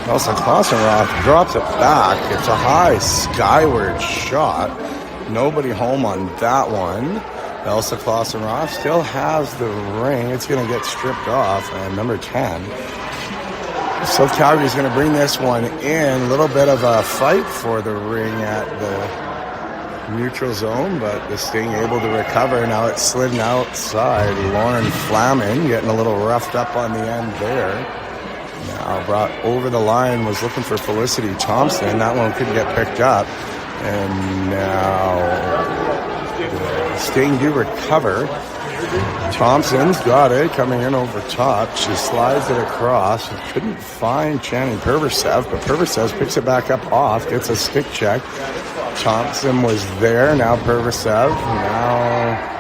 Also, Klassenroth drops it back. It's a high skyward shot. Nobody home on that one. Elsa Klassenroth still has the ring. It's going to get stripped off. And number 10. South Calgary's going to bring this one in. A little bit of a fight for the ring at the neutral zone, but the Sting able to recover. Now it's slidden outside. Lauren Flamin getting a little roughed up on the end there. Now brought over the line, was looking for Felicity Thompson. That one couldn't get picked up. And now the Sting do recover. Thompson's got it, coming in over top. She slides it across. Couldn't find Channing Perversev, but Perversev picks it back up off, gets a stick check. Thompson was there, now Perversev. Now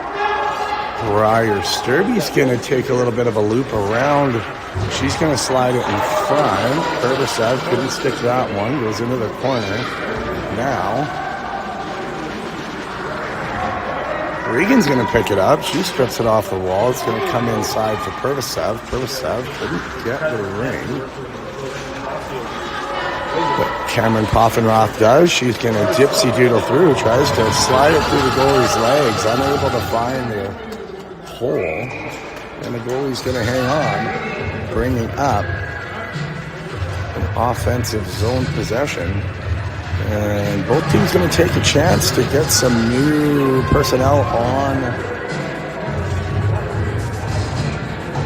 Briar Sturby's going to take a little bit of a loop around. She's going to slide it in front. Perversev couldn't stick that one. Goes into the corner. Now Regan's going to pick it up. She strips it off the wall. It's going to come inside for Perversev. Perversev couldn't get the ring. But Cameron Poffenroth does. She's going to gypsy doodle through. Tries to slide it through the goalie's legs. Unable to find the hole. And the goalie's going to hang on, bringing up an offensive zone possession. And both teams going to take a chance to get some new personnel on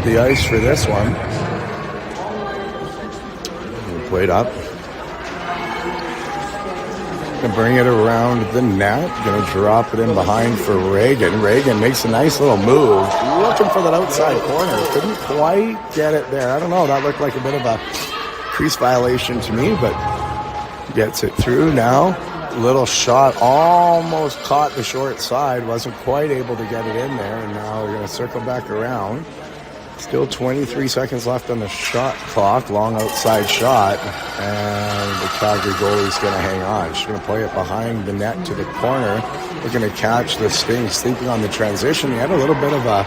the ice for this one. Played up. Going to bring it around the net. Going to drop it in behind for Reagan. Reagan makes a nice little move. Looking for that outside corner. Couldn't quite get it there. I don't know. That looked like a bit of a crease violation to me, but gets it through now. Little shot. Almost caught the short side. Wasn't quite able to get it in there. And now we're going to circle back around. Still 23 seconds left on the shot clock. Long outside shot. And the Calgary goalie's going to hang on. She's going to play it behind the net to the corner. We're going to catch the Sting sleeping on the transition. He had a little bit of a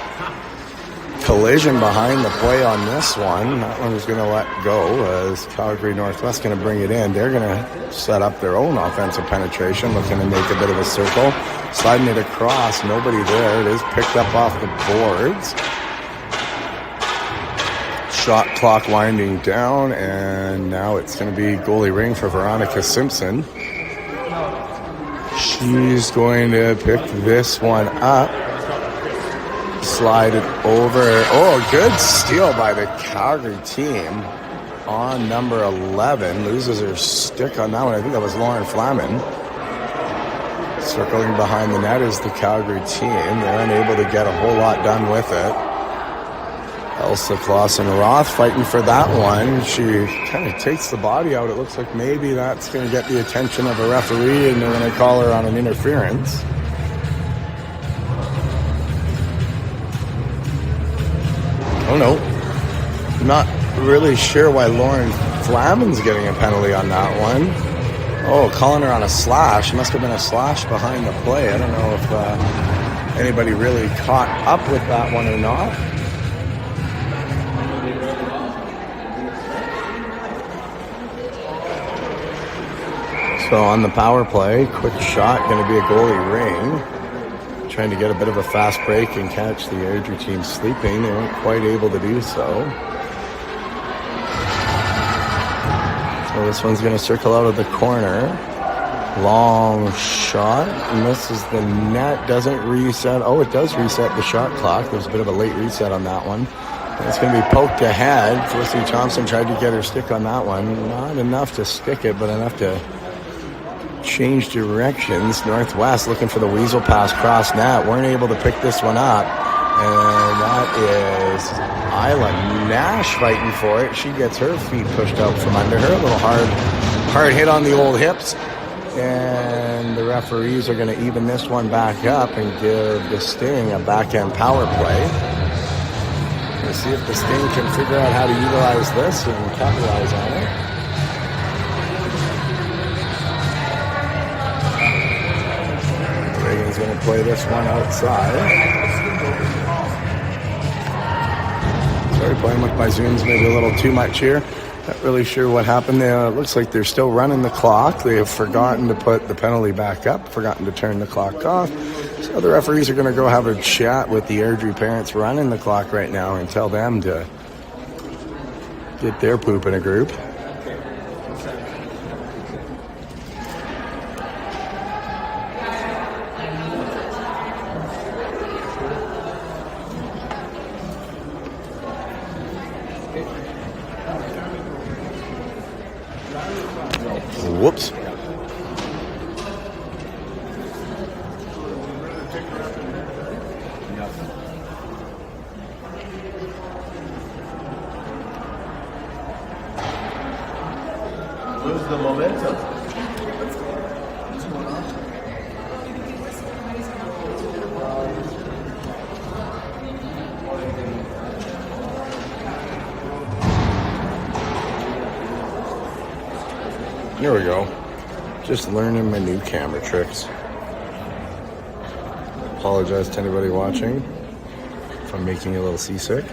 collision behind the play on this one. That one was going to let go as Calgary Northwest going to bring it in. They're going to set up their own offensive penetration, looking to make a bit of a circle. Sliding it across. Nobody there. It is picked up off the boards. Shot clock winding down, and now it's going to be goalie ring for Veronica Simpson. She's going to pick this one up. Slide it over. Oh, good steal by the Calgary team on number 11. Loses her stick on that one. I think that was Lauren Flamin. Circling behind the net is the Calgary team. They're unable to get a whole lot done with it. Elsa Klassenroth fighting for that one. She kind of takes the body out. It looks like maybe that's going to get the attention of a referee, and they're going to call her on an interference. Oh no. Not really sure why Lauren Flamin's getting a penalty on that one. Oh, calling her on a slash. Must have been a slash behind the play. I don't know if anybody really caught up with that one or not. So on the power play, quick shot, going to be a goalie ring. Trying to get a bit of a fast break and catch the Airdrie team sleeping. They weren't quite able to do so. So this one's going to circle out of the corner. Long shot. Misses the net. Doesn't reset. Oh, it does reset the shot clock. There's a bit of a late reset on that one. It's going to be poked ahead. Felicity Thompson tried to get her stick on that one. Not enough to stick it, but enough to change directions. Northwest looking for the weasel pass cross net. Weren't able to pick this one up. And that that is Isla Nash fighting for it. She gets her feet pushed out from under her. A little hard hit on the old hips. And the referees are going to even this one back up and give the Sting a backhand power play. Let's see if the Sting can figure out how to utilize this and capitalize on it. Reagan's going to play this one outside. Sorry, playing with my zooms maybe a little too much here. Not really sure what happened there. It looks like they're still running the clock. They have forgotten to put the penalty back up, forgotten to turn the clock off. So the referees are going to go have a chat with the Airdrie parents running the clock right now and tell them to get their poop in a group. Whoops. Lose the momentum. What's going on? There we go. Just learning my new camera tricks. Apologize to anybody watching if I'm making you a little seasick.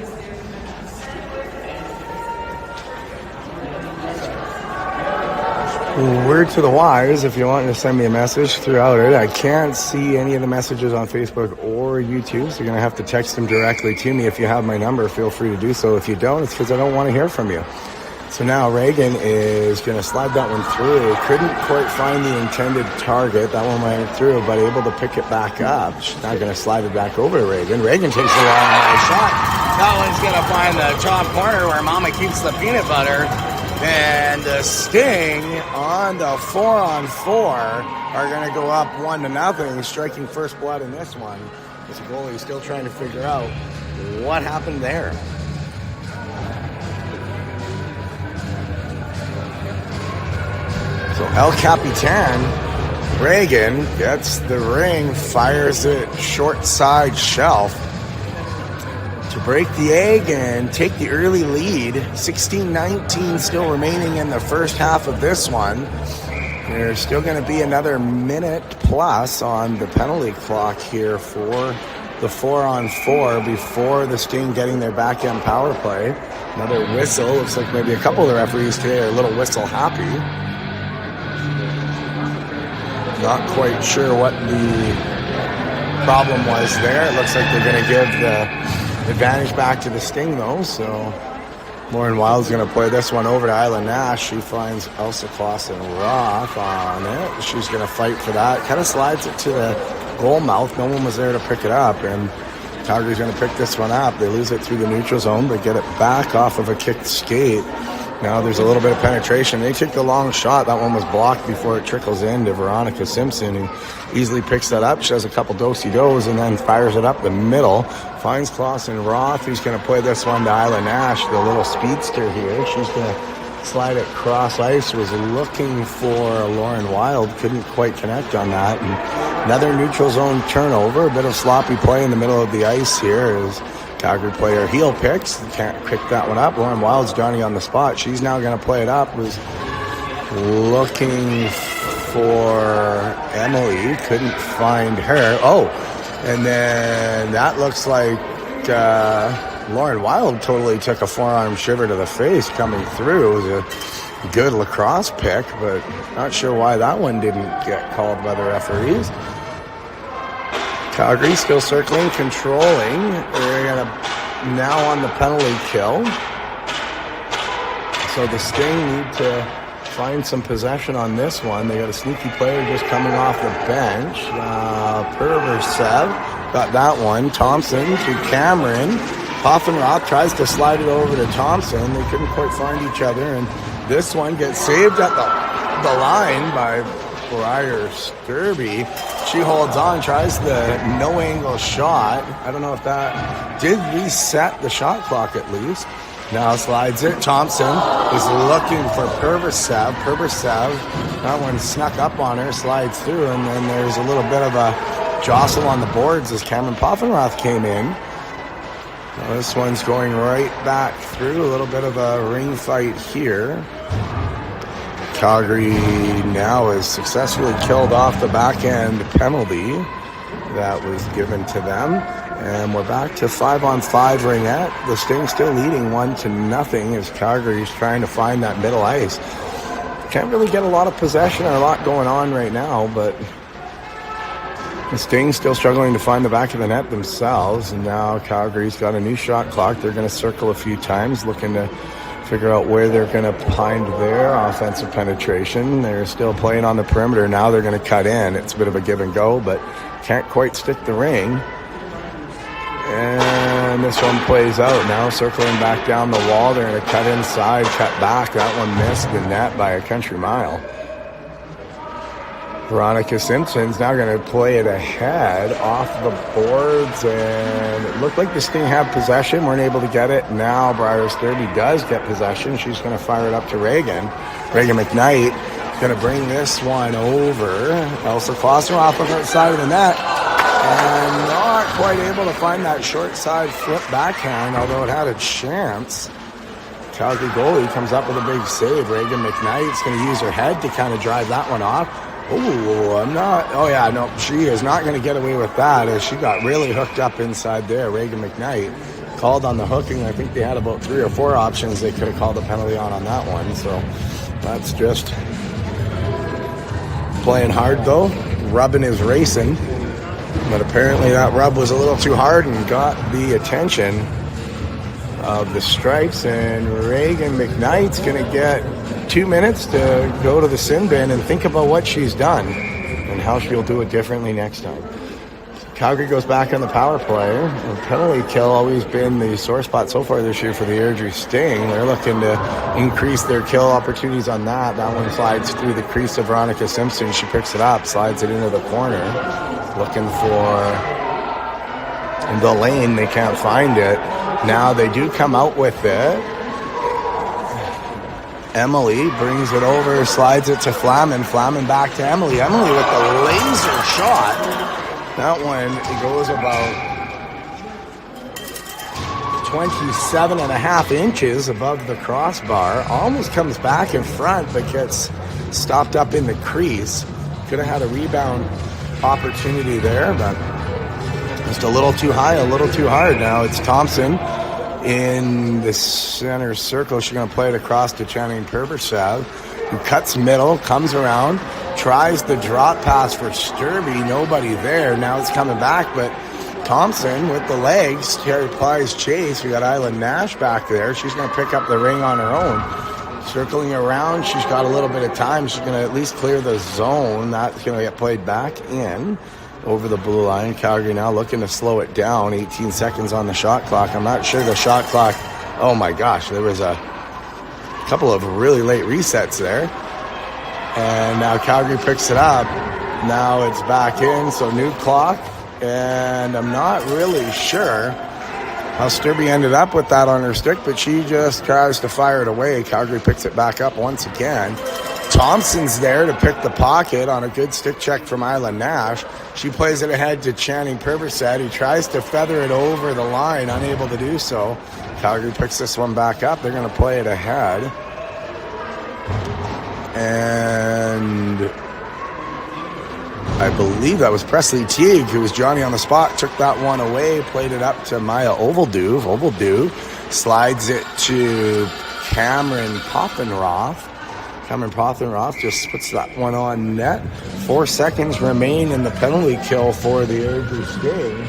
Word to the wise, if you want to send me a message throughout it. I can't see any of the messages on Facebook or YouTube, so you're going to have to text them directly to me. If you have my number, feel free to do so. If you don't, it's because I don't want to hear from you. So now Reagan is going to slide that one through. Couldn't quite find the intended target. That one went through, but able to pick it back up. She's now going to slide it back over to Reagan. Reagan takes a long shot. That one's going to find the top corner where Mama keeps the peanut butter. And the Sting on the 4-on-4 are going to go up 1-0, striking first blood in this one. This goalie is still trying to figure out what happened there. So El Capitan, Reagan, gets the ring, fires it short side shelf to break the egg and take the early lead. 16-19 still remaining in the first half of this one. There's still going to be another minute plus on the penalty clock here for the 4-on-4 before the Sting getting their backhand power play. Another whistle. Looks like maybe a couple of the referees today are a little whistle happy. Not quite sure what the problem was there. It looks like they're going to give the advantage back to the Sting, though. So Lauren Wild's going to play this one over to Isla Nash. She finds Elsa Clausen Roth on it. She's going to fight for that. Kind of slides it to the goal mouth. No one was there to pick it up. And Calgary's going to pick this one up. They lose it through the neutral zone, but get it back off of a kicked skate. Now there's a little bit of penetration. They take the long shot. That one was blocked before it trickles in to Veronica Simpson, who easily picks that up. She has a couple do-si-dos and then fires it up the middle. Finds Clausen Roth, who's going to play this one to Isla Nash, the little speedster here. She's going to slide it cross ice. Was looking for Lauren Wild. Couldn't quite connect on that. And another neutral zone turnover. A bit of sloppy play in the middle of the ice here as Calgary player heel picks. Can't pick that one up. Lauren Wild's Johnny on the spot. She's now going to play it up. Was looking for Emily. Couldn't find her. Oh, and then that looks like Lauren Wild totally took a forearm shiver to the face coming through. It was a good lacrosse pick, but not sure why that one didn't get called by the referees. Calgary still circling, controlling. They're going to now on the penalty kill. So the Sting need to find some possession on this one. They got a sneaky player just coming off the bench. Perversev got that one. Thompson to Cameron. Hoffenroth tries to slide it over to Thompson. They couldn't quite find each other, and this one gets saved at the line by Briar Sturby. She holds on, tries the no-angle shot. I don't know if that did reset the shot clock at least. Now slides it. Thompson is looking for Perversev. Perversev, that one snuck up on her, slides through, and then there's a little bit of a jostle on the boards as Cameron Poffenroth came in. Now this one's going right back through. A little bit of a ring fight here. Calgary now has successfully killed off the backhand penalty that was given to them. And we're back to 5-on-5 ringette. The Sting still leading 1-0 as Calgary's trying to find that middle ice. Can't really get a lot of possession or a lot going on right now, but the Sting still struggling to find the back of the net themselves. And now Calgary's got a new shot clock. They're going to circle a few times, looking to figure out where they're going to find their offensive penetration. They're still playing on the perimeter. Now they're going to cut in. It's a bit of a give and go, but can't quite stick the ring. And this one plays out now, circling back down the wall. They're going to cut inside, cut back. That one missed the net by a country mile. Veronica Simpson's now going to play it ahead off the boards, and it looked like the Sting had possession, weren't able to get it. Now Briar Sturby does get possession. She's going to fire it up to Reagan. Reagan McKnight is going to bring this one over. Elsa Clausen off of the side of the net, and not quite able to find that short side flip backhand, although it had a chance. Calgary goalie comes up with a big save. Reagan McKnight's going to use her head to kind of drive that one off. She is not going to get away with that, as she got really hooked up inside there. Reagan McKnight called on the hooking. I think they had about 3 or 4 options they could have called a penalty on that one. So that's just playing hard, though. Rubbing is racing. But apparently that rub was a little too hard and got the attention of the Stripes. And Reagan McKnight's going to get 2 minutes to go to the sin bin and think about what she's done and how she'll do it differently next time. Calgary goes back on the power play. The penalty kill always been the sore spot so far this year for the Airdrie Sting. They're looking to increase their kill opportunities on that. That one slides through the crease of Veronica Simpson. She picks it up, slides it into the corner, looking for the lane. They can't find it. Now they do come out with it. Emily brings it over, slides it to Flamen. Flamen back to Emily. Emily with the laser shot. That one, it goes about 27.5 inches above the crossbar. Almost comes back in front, but gets stopped up in the crease. Could have had a rebound opportunity there, but just a little too high, a little too hard. Now it's Thompson in the center circle. She's going to play it across to Channing Perversev, who cuts middle, comes around, tries the drop pass for Sturby. Nobody there. Now it's coming back, but Thompson with the legs applies chase. We got Isla Nash back there. She's going to pick up the ring on her own. Circling around, she's got a little bit of time. She's going to at least clear the zone. That's going to get played back in over the blue line. Calgary now looking to slow it down. 18 seconds on the shot clock. I'm not sure the shot clock. Oh my gosh, there was a couple of really late resets there. And now Calgary picks it up. Now it's back in, so new clock. And I'm not really sure how Sturby ended up with that on her stick, but she just tries to fire it away. Calgary picks it back up once again. Thompson's there to pick the pocket on a good stick check from Isla Nash. She plays it ahead to Channing Perverset, who tries to feather it over the line, unable to do so. Calgary picks this one back up. They're going to play it ahead. And I believe that was Presley Teague, who was Johnny on the spot, took that one away, played it up to Maya Ovalduve. Ovalduve slides it to Cameron Poffenroth. Cameron Poffenroth just puts that one on net. 4 seconds remain in the penalty kill for the Airdrie Sting.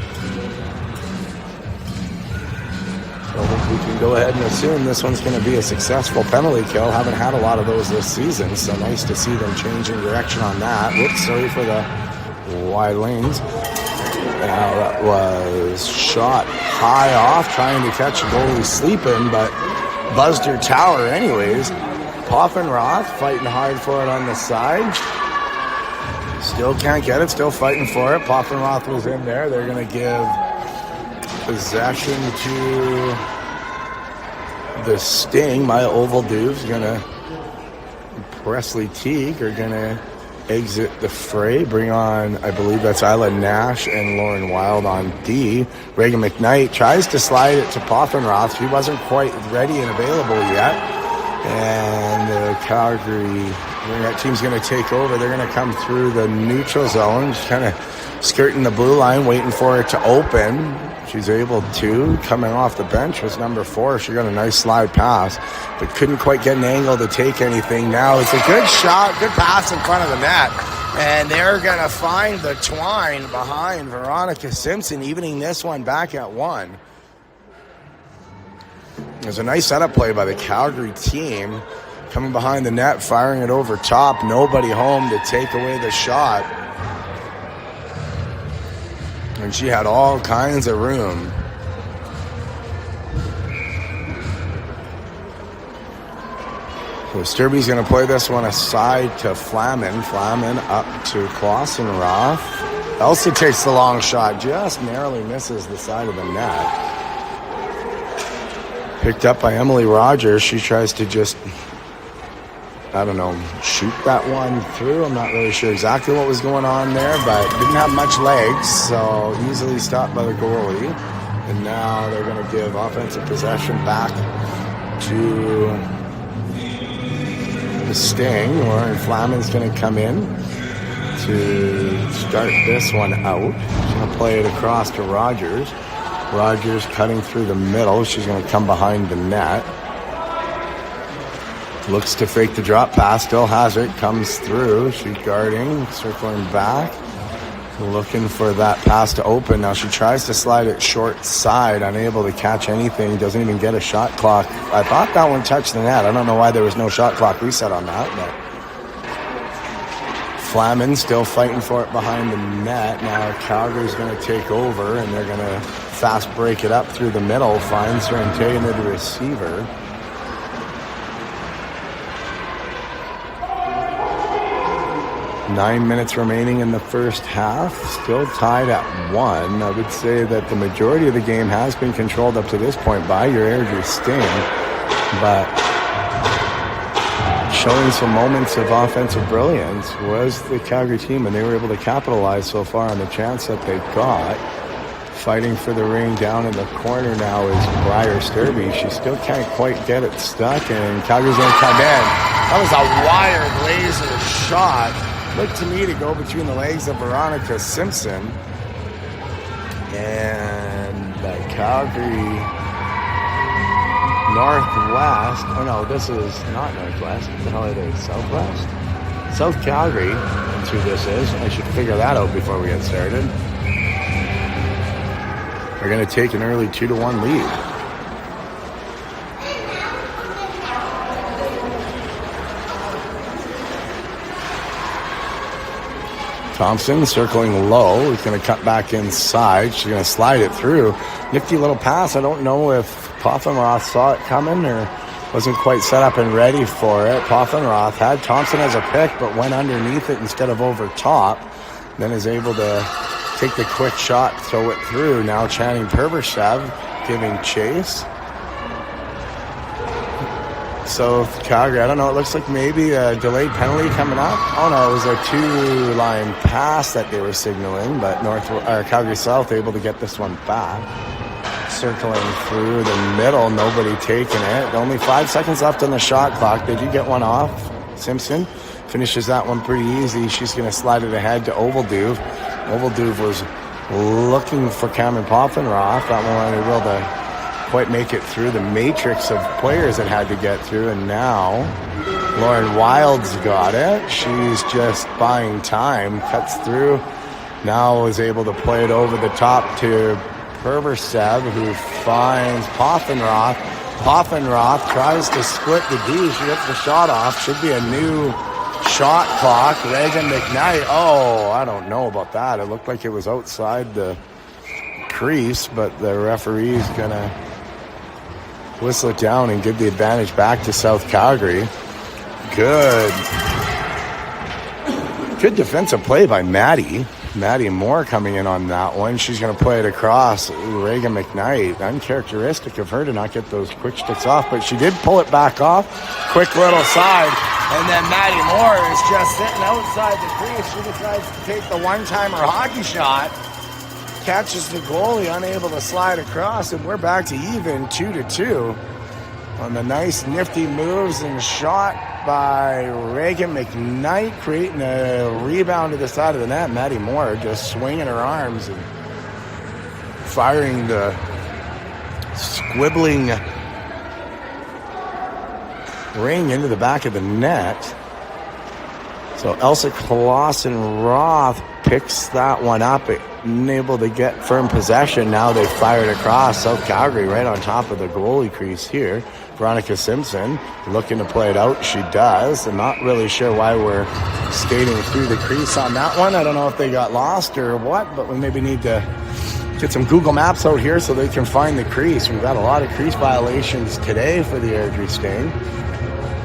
So we can go ahead and assume this one's going to be a successful penalty kill. Haven't had a lot of those this season, so nice to see them changing direction on that. Whoops, sorry for the wide lanes. Now that was shot high off, trying to catch a goalie sleeping, but buzzed her tower anyways. Poffenroth fighting hard for it on the side. Still can't get it. Still fighting for it. Poffenroth was in there. They're going to give possession to the Sting. My Oval Duves going to Presley Teague are going to exit the fray. Bring on, I believe that's Isla Nash and Lauren Wild on D. Reagan McKnight tries to slide it to Poffenroth. She wasn't quite ready and available yet. And the Calgary Ringette team's going to take over. They're going to come through the neutral zone, just kind of skirting the blue line, waiting for it to open. She's able to. Coming off the bench was number 4. She got a nice slide pass, but couldn't quite get an angle to take anything. Now it's a good shot, good pass in front of the net. And they're going to find the twine behind Veronica Simpson, evening this one back at 1. There's a nice setup play by the Calgary team. Coming behind the net, firing it over top. Nobody home to take away the shot. And she had all kinds of room. So Sturby's going to play this one aside to Flamen. Flamen up to Klossenroth. Elsa takes the long shot, just narrowly misses the side of the net. Picked up by Emily Rogers. She tries to just, I don't know, shoot that one through. I'm not really sure exactly what was going on there, but didn't have much legs, so easily stopped by the goalie. And now they're going to give offensive possession back to the Sting. Lauren Flamen's going to come in to start this one out. She's going to play it across to Rogers. Rogers cutting through the middle. She's going to come behind the net. Looks to fake the drop pass. Still has it. Comes through. She's guarding. Circling back. Looking for that pass to open. Now she tries to slide it short side. Unable to catch anything. Doesn't even get a shot clock. I thought that one touched the net. I don't know why there was no shot clock reset on that. But Flamen still fighting for it behind the net. Now Calgary's going to take over. And they're going to fast break it up through the middle. Finds her and taking it to the receiver. Nine minutes remaining in the first half. Still tied at 1. I would say that the majority of the game has been controlled up to this point by your Airdrie Sting. But showing some moments of offensive brilliance was the Calgary team, and they were able to capitalize so far on the chance that they got. Fighting for the ring down in the corner now is Briar Sturby. She still can't quite get it stuck, and Calgary's going to come in. That was a wired laser shot. Looked to me to go between the legs of Veronica Simpson. And the Calgary Northwest. Oh no, this is not Northwest. What the hell are they? Southwest? South Calgary. That's who this is. I should figure that out before we get started. We're going to take an early 2-1 lead. Thompson circling low. He's going to cut back inside. She's going to slide it through. Nifty little pass. I don't know if Poffenroth saw it coming or wasn't quite set up and ready for it. Poffenroth had Thompson as a pick, but went underneath it instead of over top. Then is able to take the quick shot, throw it through. Now Channing Perversev giving chase. So Calgary, I don't know, it looks like maybe a delayed penalty coming up. Oh no, it was a 2-line pass that they were signaling, but Calgary South able to get this one back. Circling through the middle, nobody taking it. Only 5 seconds left on the shot clock. They do get one off. Simpson finishes that one pretty easy. She's going to slide it ahead to Ovalduve. Ovalduve was looking for Cameron Poffenroth. That one able to quite make it through the matrix of players that had to get through, and now Lauren Wild's got it. She's just buying time, cuts through, now is able to play it over the top to Perversev, who finds Poffenroth. Poffenroth tries to split the D. She gets the shot off. Should be a new shot clock. Reagan McKnight. Oh, I don't know about that. It looked like it was outside the crease, but the referee's gonna whistle it down and give the advantage back to South Calgary. Good Good defensive play by Maddie. Maddie Moore coming in on that one. She's going to play it across. Reagan McKnight. Uncharacteristic of her to not get those quick sticks off, but she did pull it back off. Quick little side. And then Maddie Moore is just sitting outside the crease. She decides to take the one-timer hockey shot. Catches the goalie, unable to slide across, and we're back to even 2-2 on the nice nifty moves and shot by Reagan McKnight, creating a rebound to the side of the net. Maddie Moore just swinging her arms and firing the squibbling ring into the back of the net. So Elsa Clausen-Roth picks that one up, able to get firm possession. Now they fired across. South Calgary right on top of the goalie crease here. Veronica Simpson looking to play it out. She does. I'm not really sure why we're skating through the crease on that one. I don't know if they got lost or what, but we maybe need to get some Google Maps out here so they can find the crease. We've got a lot of crease violations today for the Airdrie Sting.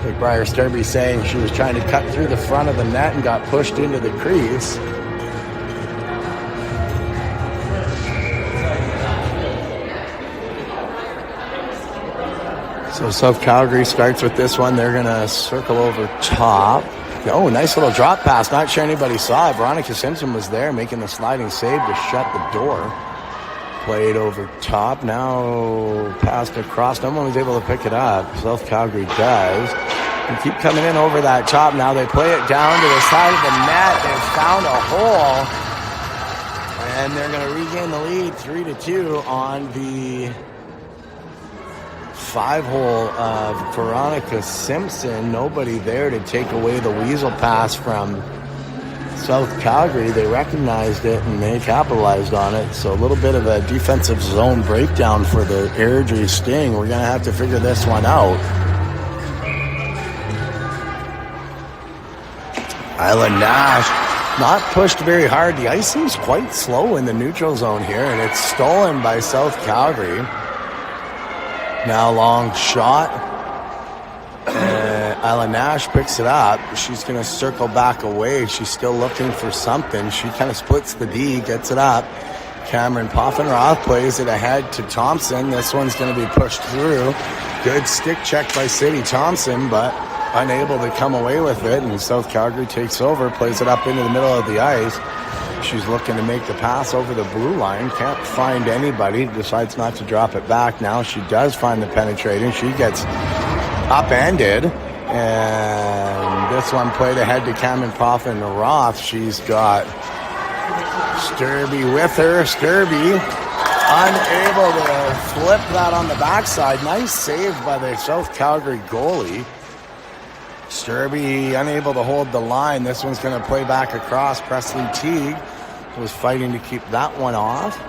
Like Briar Sturby saying she was trying to cut through the front of the net and got pushed into the crease. So South Calgary starts with this one. They're going to circle over top. Oh, nice little drop pass. Not sure anybody saw it. Veronica Simpson was there making the sliding save to shut the door. Played over top. Now passed across. No one was able to pick it up. South Calgary does. And keep coming in over that top. Now they play it down to the side of the net. They've found a hole. And they're going to regain the lead 3-2 on the 5-hole of Veronica Simpson. Nobody there to take away the weasel pass from South Calgary. They recognized it and they capitalized on it. So a little bit of a defensive zone breakdown for the Airdrie Sting. We're going to have to figure this one out. Isla Nash not pushed very hard. The ice seems quite slow in the neutral zone here, and it's stolen by South Calgary. Now long shot. Isla Nash picks it up. She's going to circle back away. She's still looking for something. She kind of splits the D, gets it up. Cameron Poffenroth plays it ahead to Thompson. This one's going to be pushed through. Good stick check by Sadie Thompson, but unable to come away with it. And South Calgary takes over, plays it up into the middle of the ice. She's looking to make the pass over the blue line. Can't find anybody. Decides not to drop it back. Now she does find the penetrating. She gets upended. And this one played ahead to Cameron Poffenroth. She's got Sturby with her. Sturby unable to flip that on the backside. Nice save by the South Calgary goalie. Sturby unable to hold the line. This one's going to play back across. Presley Teague was fighting to keep that one off.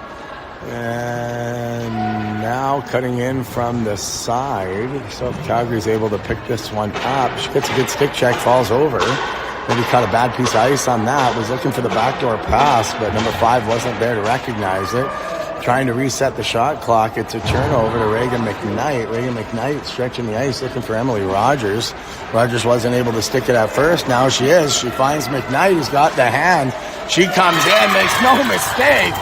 And now cutting in from the side. South Calgary's able to pick this one up. She gets a good stick check, falls over. Maybe caught a bad piece of ice on that. Was looking for the backdoor pass, but number 5 wasn't there to recognize it. Trying to reset the shot clock. It's a turnover to Reagan McKnight. Reagan McKnight stretching the ice, looking for Emily Rogers. Rogers wasn't able to stick it at first. Now she is. She finds McKnight, who's got the hand. She comes in, makes no mistake.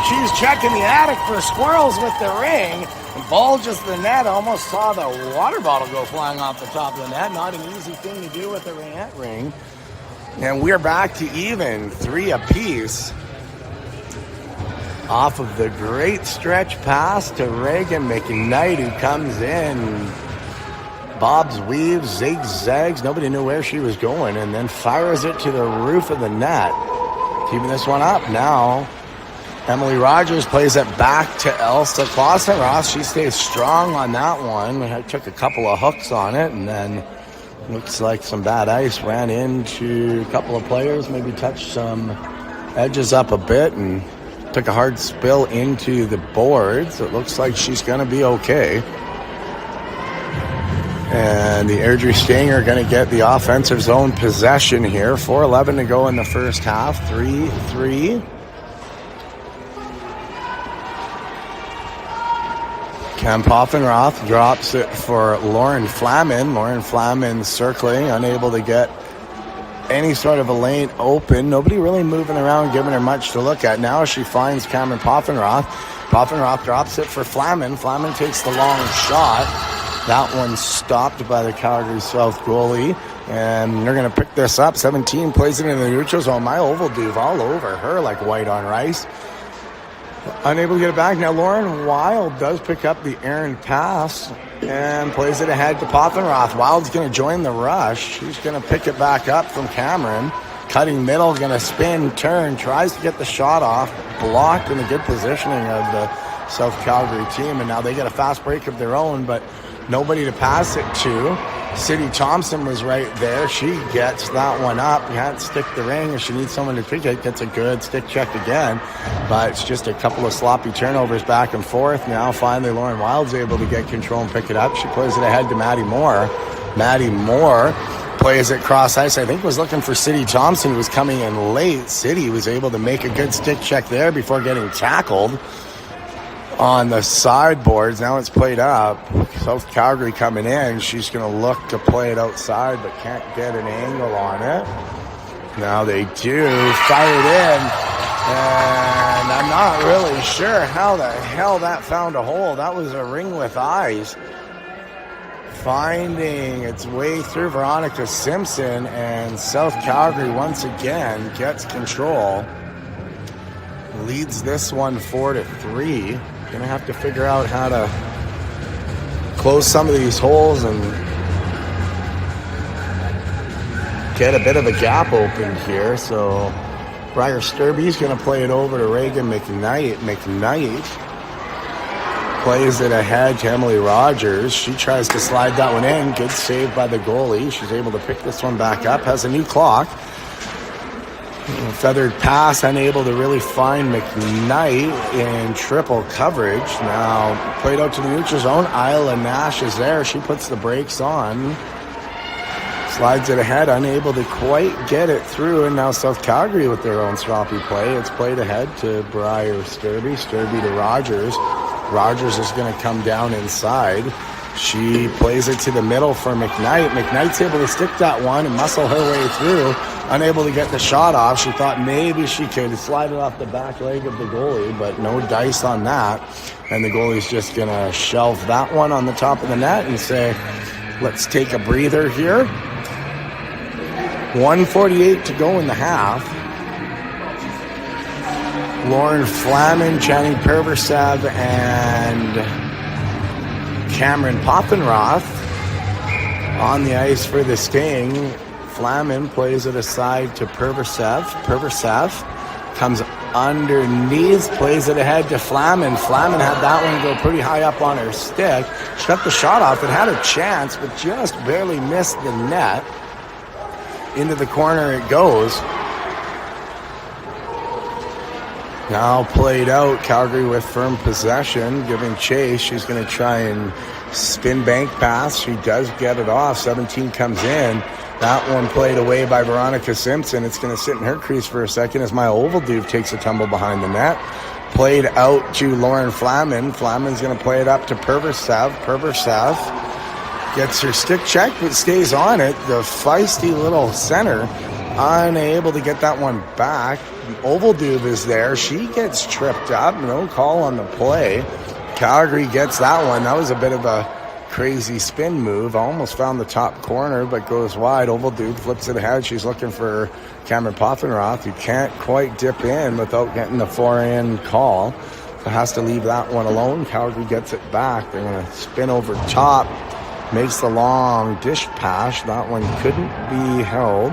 She's checking the attic for squirrels with the ring. And bulges the net. Almost saw the water bottle go flying off the top of the net. Not an easy thing to do with the ringette ring. And we're back to even, 3 apiece. Off of the great stretch pass to Reagan McKnight, who comes in. Bob's weaves, zigzags. Nobody knew where she was going, and then fires it to the roof of the net. Keeping this one up now. Emily Rogers plays it back to Elsa Clausen-Roth. She stays strong on that one. I took a couple of hooks on it, and then looks like some bad ice ran into a couple of players, maybe touched some edges up a bit, and took a hard spill into the boards. It looks like she's going to be okay. And the Airdrie Sting are going to get the offensive zone possession here. 4:11 to go in the first half. 3-3. Cam Poffenroth drops it for Lauren Flamin. Lauren Flamin circling, unable to get any sort of a lane open. Nobody really moving around, giving her much to look at. Now she finds Cameron Poffenroth. Poffenroth drops it for Flamen. Flamen takes the long shot. That one stopped by the Calgary South goalie. And they're going to pick this up. 17 plays it in the neutral zone. My Oval Duve all over her like white on rice. Unable to get it back. Now Lauren Wild does pick up the errant pass and plays it ahead to Poffenroth. Wild's going to join the rush. She's going to pick it back up from Cameron. Cutting middle, going to spin, turn, tries to get the shot off. Blocked in the good positioning of the South Calgary team. And now they get a fast break of their own, but nobody to pass it to. City Thompson was right there. She gets that one up. Can't stick the ring. If she needs someone to pick it, gets a good stick check again. But it's just a couple of sloppy turnovers back and forth. Now finally Lauren Wild's able to get control and pick it up. She plays it ahead to Maddie Moore. Maddie Moore plays it cross ice. I think was looking for City Thompson, who was coming in late. City was able to make a good stick check there before getting tackled on the sideboards. Now it's played up. South Calgary coming in. She's going to look to play it outside, but can't get an angle on it. Now they do. Fire it in. And I'm not really sure how the hell that found a hole. That was a ring with eyes. Finding its way through Veronica Simpson, and South Calgary once again gets control. Leads this one 4-3. Gonna have to figure out how to close some of these holes and get a bit of a gap open here. So Briar Sturby's gonna play it over to Reagan McKnight. McKnight plays it ahead to Emily Rogers. She tries to slide that one in. Good save by the goalie. She's able to pick this one back up. Has a new clock. Feathered pass, unable to really find McKnight in triple coverage. Now played out to the neutral zone. Isla Nash is there. She puts the brakes on. Slides it ahead, unable to quite get it through. And now South Calgary with their own sloppy play. It's played ahead to Briar Sturby. Sturby to Rogers. Rogers is going to come down inside. She plays it to the middle for McKnight. McKnight's able to stick that one and muscle her way through. Unable to get the shot off. She thought maybe she could slide it off the back leg of the goalie, but no dice on that. And the goalie's just going to shelve that one on the top of the net and say, let's take a breather here. 1:48 to go in the half. Lauren Flamen, Channing Perversev, and Cameron Poffenroth on the ice for the Sting. Flamen plays it aside to Perversev. Perversev comes underneath, plays it ahead to Flamen. Flamen had that one go pretty high up on her stick. She got the shot off. It had a chance, but just barely missed the net. Into the corner it goes. Now played out, Calgary with firm possession, giving chase. She's going to try and spin bank pass. She does get it off. 17 comes in. That one played away by Veronica Simpson. It's going to sit in her crease for a second as my Oval Duve takes a tumble behind the net. Played out to Lauren Flamen. Flamen's going to play it up to Perversev. Perversev gets her stick check, but stays on it. The feisty little center unable to get that one back. Oval Duve is there. She gets tripped up. No call on the play. Calgary gets that one. That was a bit of a crazy spin move. Almost found the top corner, but goes wide. Oval Duve flips it ahead. She's looking for Cameron Poffenroth, who can't quite dip in without getting the forehand call. So has to leave that one alone. Calgary gets it back. They're going to spin over top. Makes the long dish pass. That one couldn't be held.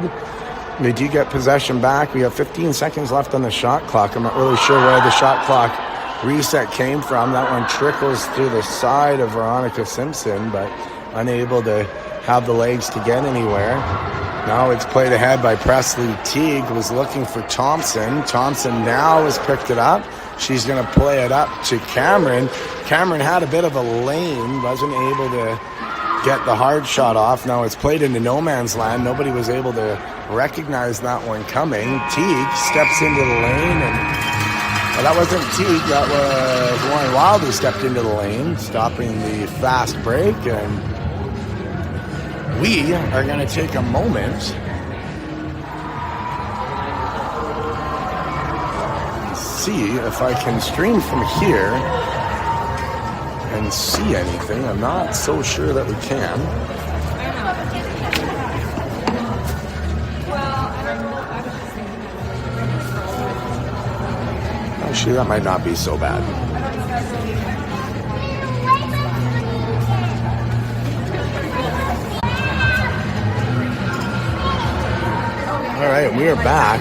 They do get possession back. We have 15 seconds left on the shot clock. I'm not really sure where the shot clock reset came from. That one trickles through the side of Veronica Simpson, but unable to have the legs to get anywhere. Now it's played ahead by Presley Teague, was looking for Thompson. Thompson now has picked it up. She's going to play it up to Cameron. Cameron had a bit of a lane, wasn't able to get the hard shot off. Now it's played into no man's land. Nobody was able to recognize that one coming. Teague steps into the lane, and well, that wasn't Teague. That was Lauren Wild who stepped into the lane, stopping the fast break. And we are going to take a moment see if I can stream from here and see anything. I'm not so sure that we can. Actually, that might not be so bad. All right, we are back.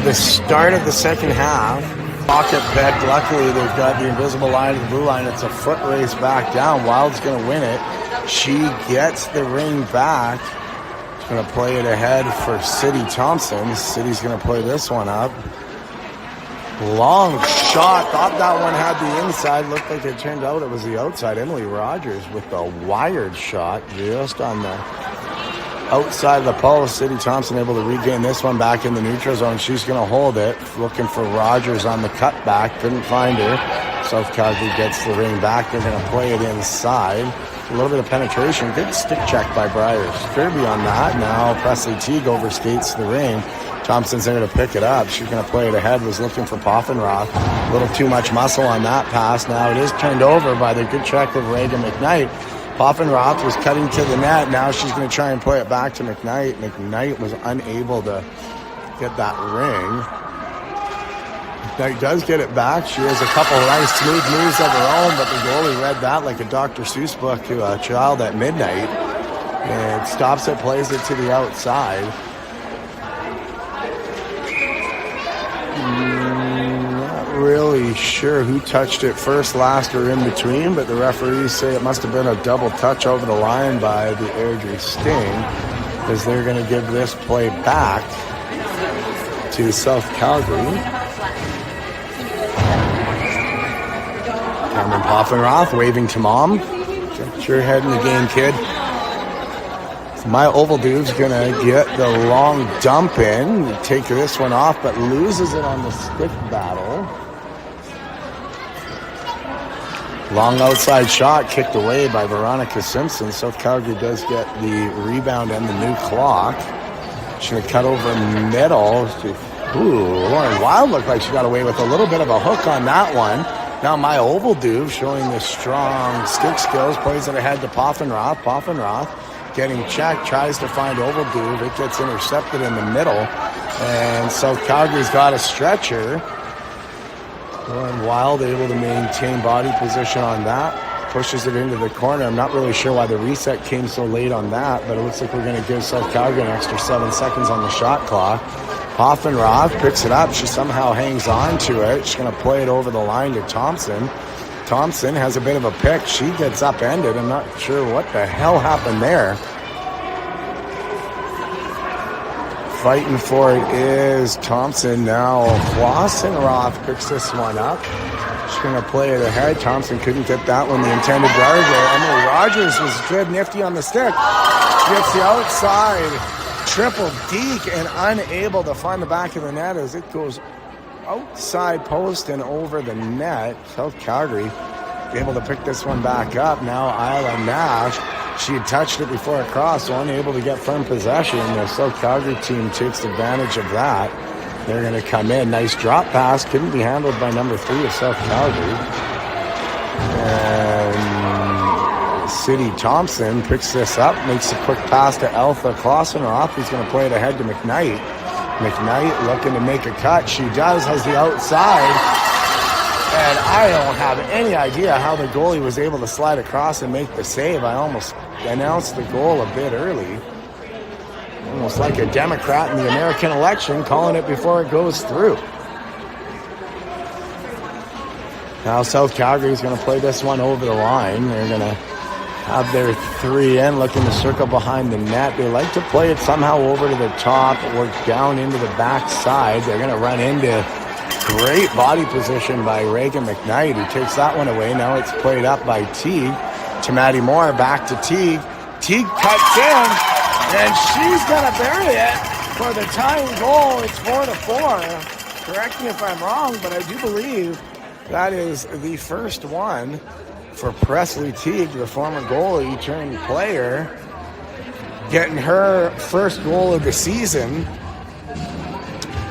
The start of the second half. Pocket pick. Luckily, they've got the invisible line to the blue line. It's a foot race back down. Wild's going to win it. She gets the ring back. Going to play it ahead for City Thompson. City's going to play this one up. Long shot. Thought that one had the inside. Looked like it turned out it was the outside. Emily Rogers with the wired shot just on the outside of the post. City Thompson able to regain this one back in the neutral zone. She's going to hold it. Looking for Rogers on the cutback. Couldn't find her. South Calgary gets the ring back. They're going to play it inside. A little bit of penetration. Good stick check by Briars. Kirby on that. Now Presley Teague overskates the ring. Thompson's there to pick it up. She's going to play it ahead. Was looking for Poffenroth. A little too much muscle on that pass. Now it is turned over by the good check of Reagan McKnight. Poffenroth was cutting to the net. Now she's going to try and play it back to McKnight. McKnight was unable to get that ring. McKnight does get it back. She has a couple of nice smooth moves of her own, but the goalie read that like a Dr. Seuss book to a child at midnight. And stops it, plays it to the outside. Not really sure who touched it first, last, or in between, but the referees say it must have been a double touch over the line by the Airdrie Sting, because they're going to give this play back to South Calgary. Cameron Poffenroth waving to mom. Get your head in the game, kid. My Oval Dude's going to get the long dump in, take this one off, but loses it on the stick battle. Long outside shot kicked away by Veronica Simpson. South Calgary does get the rebound and the new clock. She's going to cut over middle. Lauren Wild looked like she got away with a little bit of a hook on that one. Now My Oval Dude showing the strong stick skills, plays it ahead to Poffenroth. Poffenroth getting checked, tries to find Oval Dude. It gets intercepted in the middle. And South Calgary's got a stretcher. Lauren Wild able to maintain body position on that. Pushes it into the corner. I'm not really sure why the reset came so late on that, but it looks like we're going to give South Calgary an extra 7 seconds on the shot clock. Poffenroth picks it up. She somehow hangs on to it. She's going to play it over the line to Thompson. Thompson has a bit of a pick. She gets upended. I'm not sure what the hell happened there. Fighting for it is Thompson. Now Klossenroth picks this one up. She's going to play it ahead. Thompson couldn't get that one the intended yard there. Emily Rogers was good, nifty on the stick. Gets the outside triple deke and unable to find the back of the net as it goes outside post and over the net. South Calgary able to pick this one back up. Now Isla Nash. She had touched it before it crossed, so unable to get firm possession. The South Calgary team takes advantage of that. They're going to come in. Nice drop pass. Couldn't be handled by number 3 of South Calgary. And City Thompson picks this up, makes a quick pass to Alpha Klossenroth, who's going to play it ahead to McKnight. McKnight looking to make a cut. She does, has the outside. And I don't have any idea how the goalie was able to slide across and make the save. I almost announced the goal a bit early. Almost like a Democrat in the American election, calling it before it goes through. Now South Calgary is going to play this one over the line. They're going to have their 3 in, looking to circle behind the net. They like to play it somehow over to the top, work down into the back side. They're going to run into great body position by Reagan McKnight, who takes that one away. Now it's played up by Teague to Maddie Moore. Back to Teague. Teague cuts in, and she's going to bury it for the tying goal. It's 4-4. Correct me if I'm wrong, but I do believe that is the first one for Presley Teague, the former goalie turned player, getting her first goal of the season.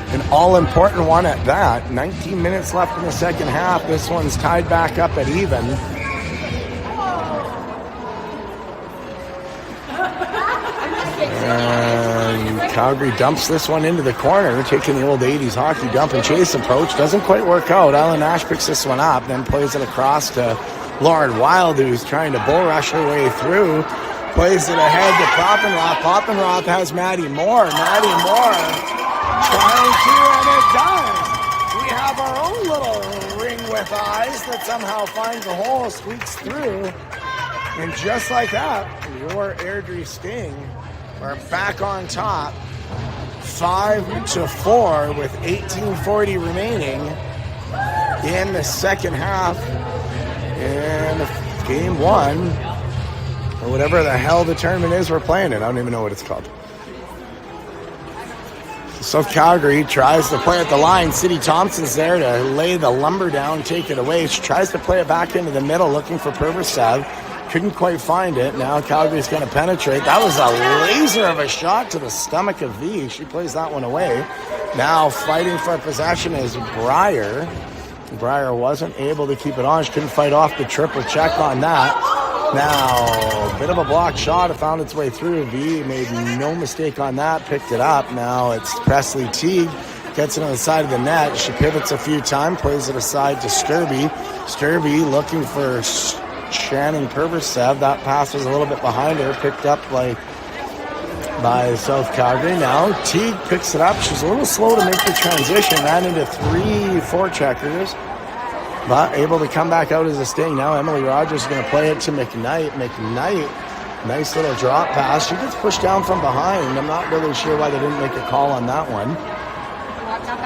An all-important one at that. 19 minutes left in the second half. This one's tied back up at even. And Calgary dumps this one into the corner, taking the old 80s hockey dump and chase approach. Doesn't quite work out. Isla Nash picks this one up, then plays it across to Lauren Wild, who's trying to bull rush her way through. Plays it ahead to Poppenroth. Poppenroth has Maddie Moore. Maddie Moore trying to, and it does. We have our own little ring with eyes that somehow finds a hole, squeaks through. And just like that, your Airdrie Sting are back on top, 5-4 with 18:40 remaining in the second half in game one, or whatever the hell the tournament is we're playing in. I don't even know what it's called. South Calgary tries to play at the line. City Thompson's there to lay the lumber down, take it away. She tries to play it back into the middle, looking for Perversev. Couldn't quite find it. Now Calgary's going to penetrate. That was a laser of a shot to the stomach of V. She plays that one away. Now fighting for possession is Breyer. Breyer wasn't able to keep it on. She couldn't fight off the triple check on that. Now, a bit of a blocked shot. It found its way through. V made no mistake on that. Picked it up. Now it's Presley Teague. Gets it on the side of the net. She pivots a few times. Plays it aside to Sturby. Sturby looking for Shannon Perversev. That pass was a little bit behind her, picked up by South Calgary. Now Teague picks it up. She's a little slow to make the transition. Ran into 3 forecheckers, but able to come back out as a Sting. Now Emily Rogers is going to play it to McKnight. McKnight, nice little drop pass. She gets pushed down from behind. I'm not really sure why they didn't make a call on that one.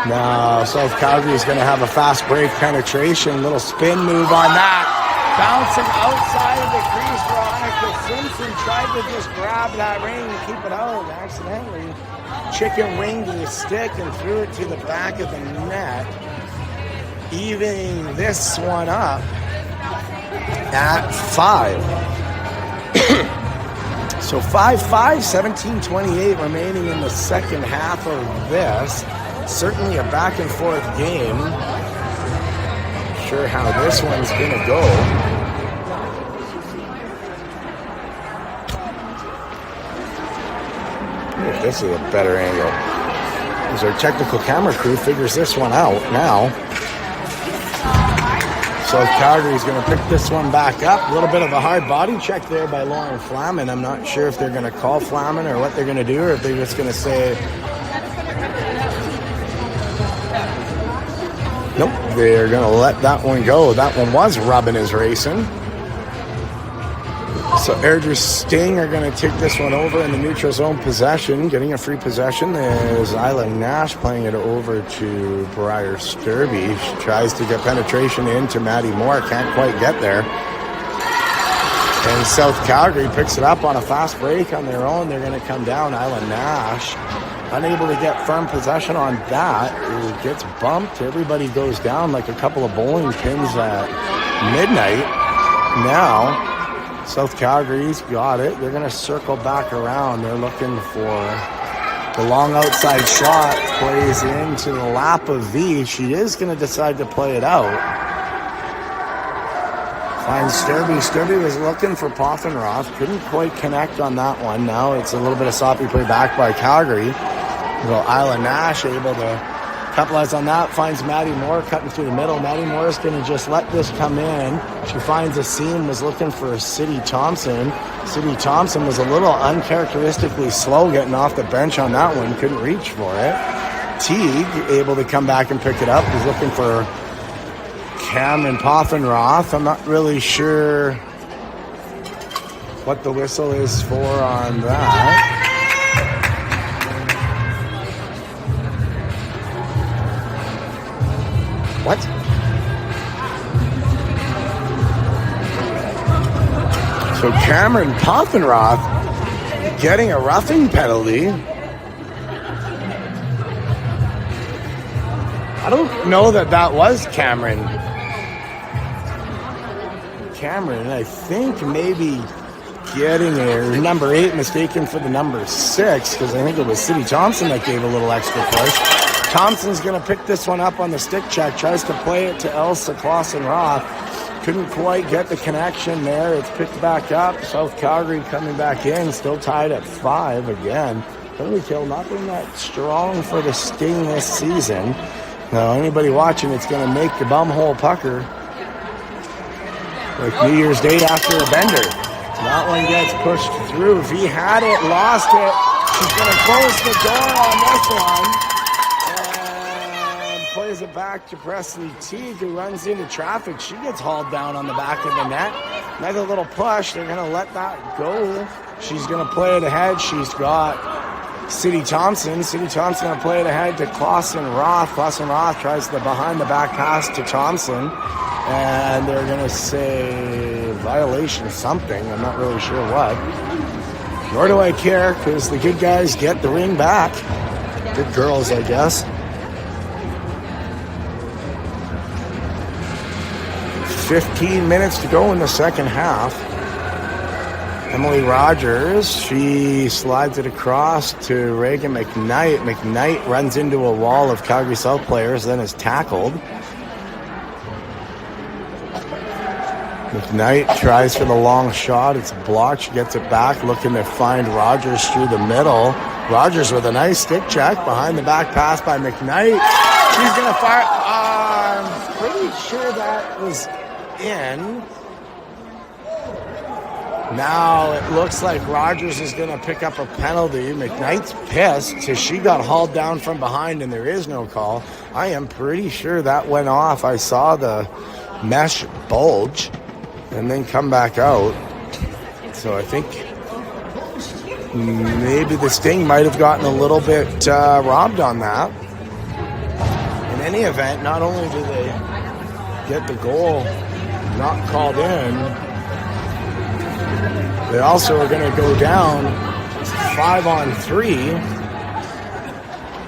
Now South Calgary is going to have a fast break penetration. Little spin move on that. Bouncing outside of the crease, Veronica Simpson tried to just grab that ring and keep it out. Accidentally chicken winged the stick and threw it to the back of the net, evening this one up at 5. So 5-5, 17-28 remaining in the second half of this. Certainly a back and forth game. Sure how this one's gonna go. This is a better angle. As our technical camera crew figures this one out now. So Calgary's going to pick this one back up. A little bit of a hard body check there by Lauren Flaman. I'm not sure if they're going to call Flaman or what they're going to do, or if they're just going to say, nope, they're going to let that one go. That one was rubbing his racing. So Airdrie Sting are going to take this one over in the neutral zone possession. Getting a free possession is Isla Nash playing it over to Breyer Sturby. She tries to get penetration into Maddie Moore. Can't quite get there. And South Calgary picks it up on a fast break on their own. They're going to come down. Isla Nash unable to get firm possession on that. It gets bumped. Everybody goes down like a couple of bowling pins at midnight. Now South Calgary's got it. They're going to circle back around. They're looking for the long outside shot. Plays into the lap of V. She is going to decide to play it out. Finds Sturby. Sturby was looking for Poffenroth. Couldn't quite connect on that one. Now it's a little bit of sloppy play back by Calgary. Well, Isla Nash able to capitalize on that. Finds Maddie Moore cutting through the middle. Maddie Moore is going to just let this come in. She finds a seam, was looking for City Thompson. City Thompson was a little uncharacteristically slow getting off the bench on that one. Couldn't reach for it. Teague able to come back and pick it up. Was looking for Cameron Poffenroth. I'm not really sure what the whistle is for on that. What? So Cameron Poffenroth getting a roughing penalty. I don't know that was Cameron. I think maybe getting a number 8 mistaken for the number 6, because I think it was City Thompson that gave a little extra push. Thompson's going to pick this one up on the stick check. Tries to play it to Elsa Clausen-Roth. Couldn't quite get the connection there. It's picked back up. South Calgary coming back in. Still tied at 5 again. Penalty kill not been that strong for the Sting this season. Now, anybody watching, it's going to make the bumhole pucker. Like New Year's Day after a bender. That one gets pushed through. V had it, lost it. She's going to close the door on this one. And plays it back to Presley Teague, who runs into traffic. She gets hauled down on the back of the net. Another little push. They're going to let that go. She's going to play it ahead. She's got City Thompson. City Thompson going to play it ahead to Clausen-Roth. Clausen-Roth tries the behind-the-back pass to Thompson. And they're going to say violation something. I'm not really sure what. Nor do I care, because the good guys get the ring back. Good girls, I guess. 15 minutes to go in the second half. Emily Rogers, she slides it across to Reagan McKnight. McKnight runs into a wall of Calgary South players, then is tackled. McKnight tries for the long shot. It's blocked. She gets it back, looking to find Rogers through the middle. Rogers with a nice stick check. Behind the back pass by McKnight. She's going to fire. I'm pretty sure that was in. Now it looks like Rogers is going to pick up a penalty. McKnight's pissed, so she got hauled down from behind and there is no call. I am pretty sure that went off. I saw the mesh bulge and then come back out. So I think maybe the Sting might have gotten a little bit robbed on that. In any event, not only do they get the goal not called in, they also are going to go down 5-on-3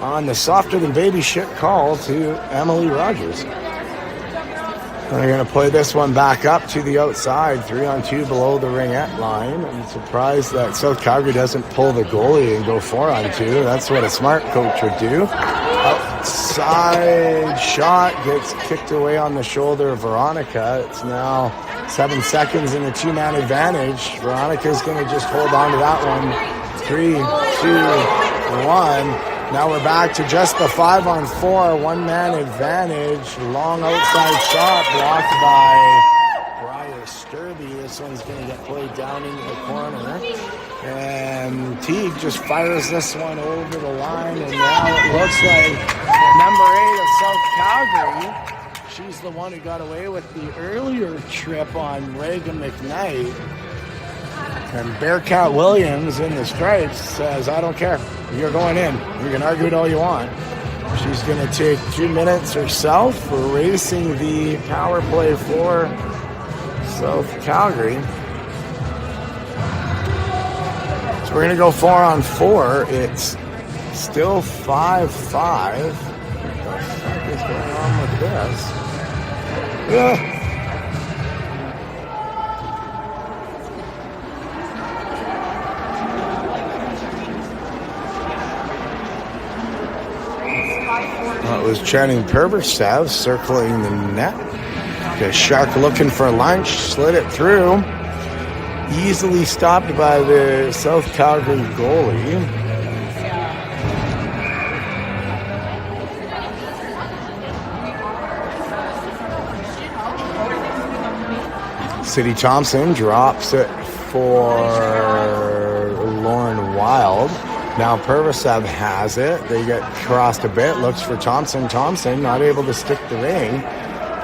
on the softer than baby shit call to Emily Rogers. They're going to play this one back up to the outside, 3-on-2 below the ringette line. I'm surprised that South Calgary doesn't pull the goalie and go 4-on-2. That's what a smart coach would do. Outside shot gets kicked away on the shoulder of Veronica. It's now 7 seconds in a 2-man advantage. Veronica's going to just hold on to that one. 3, 2, 1. Now we're back to just the 5-on-4, 1-man advantage. Long outside shot blocked by Briar Sturby. This one's going to get played down into the corner. And Teague just fires this one over the line. And now it looks like number 8 of South Calgary. She's the one who got away with the earlier trip on Reagan McKnight. And Bearcat Williams in the stripes says, I don't care. You're going in. You can argue it all you want. She's going to take 2 minutes herself for racing the power play for South Calgary. So we're going to go 4-on-4. It's still 5-5. What the fuck is going on with this? Yeah. It was Channing Perversev circling the net. The Shark looking for lunch, slid it through. Easily stopped by the South Calgary goalie. City Thompson drops it for Lauren Wild. Now Perversev has it. They get crossed a bit. Looks for Thompson. Thompson not able to stick the ring.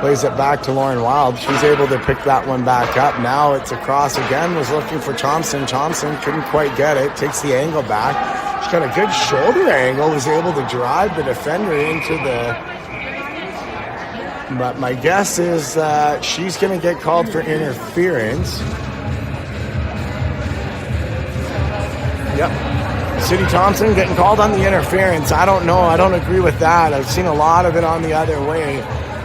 Plays it back to Lauren Wild. She's able to pick that one back up. Now it's across again. Was looking for Thompson. Thompson couldn't quite get it. Takes the angle back. She's got a good shoulder angle. Was able to drive the defender into the... But my guess is that she's going to get called for interference. Yep. City Thompson getting called on the interference. I don't know. I don't agree with that. I've seen a lot of it on the other way.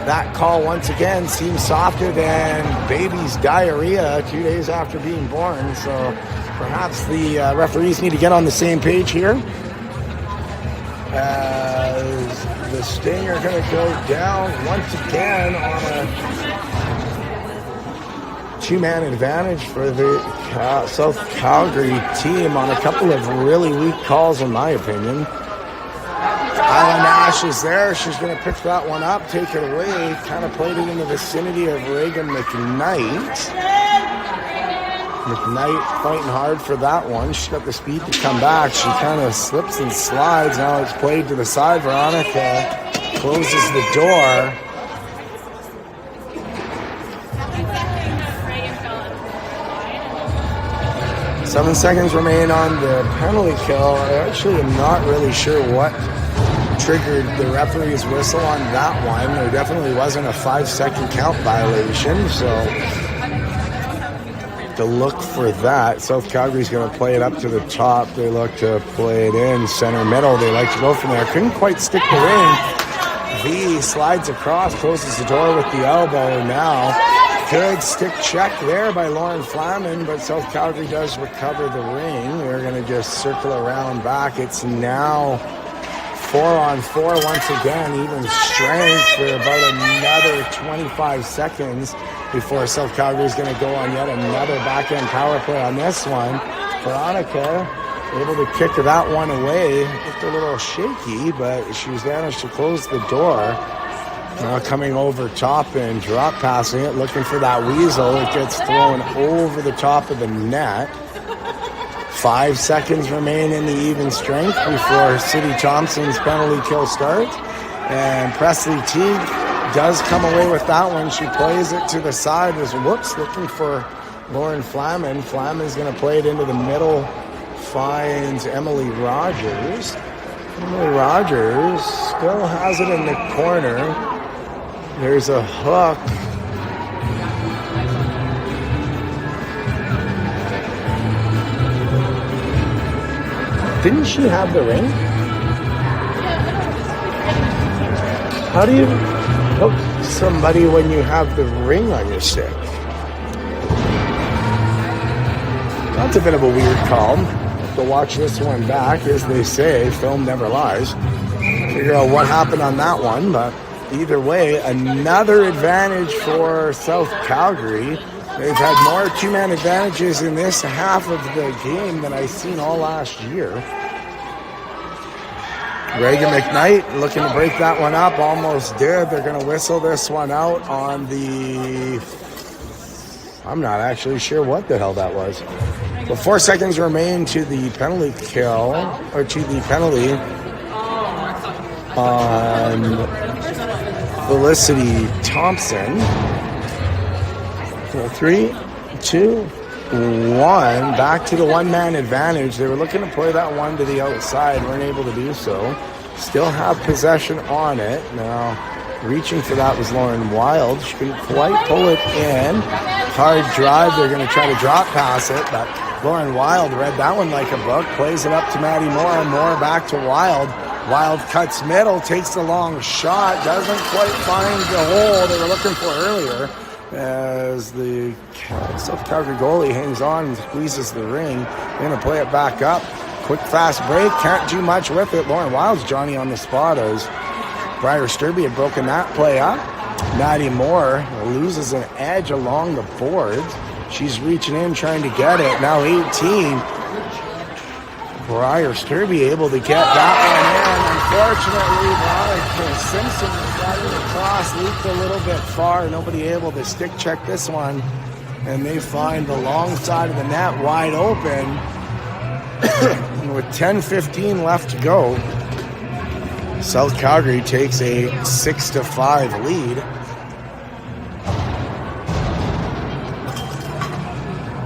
That call, once again, seems softer than baby's diarrhea 2 days after being born. So perhaps the referees need to get on the same page here. As the Sting are going to go down once again on a two-man advantage for the South Calgary team on a couple of really weak calls, in my opinion. Isla Nash is there. She's going to pick that one up, take it away, kind of played it in the vicinity of Reagan McKnight. McKnight fighting hard for that one. She's got the speed to come back. She kind of slips and slides. Now it's played to the side. Veronica closes the door. Seven seconds remain on the penalty kill. I actually am not really sure what triggered the referee's whistle on that one. There definitely wasn't a 5-second count violation, so to look for that. South Calgary's going to play it up to the top. They look to play it in center middle. They like to go from there. Couldn't quite stick the ring. V slides across, closes the door with the elbow. Now good stick check there by Lauren Flaman, but South Calgary does recover the ring. They're going to just circle around back. It's now 4-on-4 once again, even strength for about another 25 seconds before South Calgary is going to go on yet another backhand power play on this one. Veronica able to kick that one away. Looked a little shaky, but she's managed to close the door. Now coming over top and drop passing it, looking for that weasel. It gets thrown over the top of the net. 5 seconds remain in the even strength before City Thompson's penalty kill starts. And Presley Teague does come away with that one. She plays it to the side. Looking for Lauren Flaman. Flaman's going to play it into the middle. Finds Emily Rogers. Emily Rogers still has it in the corner. There's a hook. Didn't she have the ring? How do you hook somebody when you have the ring on your stick? That's a bit of a weird call. Have to watch this one back. As they say, film never lies. Figure out what happened on that one, but either way, another advantage for South Calgary. They've had more two-man advantages in this half of the game than I've seen all last year. Reagan McKnight looking to break that one up. Almost did. They're going to whistle this one out on the... I'm not actually sure what the hell that was. So 4 seconds remain to the penalty kill, or to the penalty on Felicity Thompson. So 3, 2, 1. Back to the one-man advantage. They were looking to play that one to the outside. Weren't able to do so. Still have possession on it. Now, reaching for that was Lauren Wild. She couldn't quite pull it in. Hard drive. They're going to try to drop pass it, but Lauren Wild read that one like a book. Plays it up to Maddie Moore. Moore back to Wild. Wild cuts middle. Takes the long shot. Doesn't quite find the hole they were looking for earlier. As the South Calgary goalie hangs on and squeezes the ring. They're going to play it back up. Quick, fast break. Can't do much with it. Lauren Wild's Johnny on the spot as Briar Sturby had broken that play up. Maddie Moore loses an edge along the boards. She's reaching in, trying to get it. Now 18. Briar Sturby able to get that one in. Unfortunately, Veronica Simpson driving across, leaked a little bit far. Nobody able to stick check this one. And they find the long side of the net wide open. With 10:15 left to go, South Calgary takes a 6-5 lead.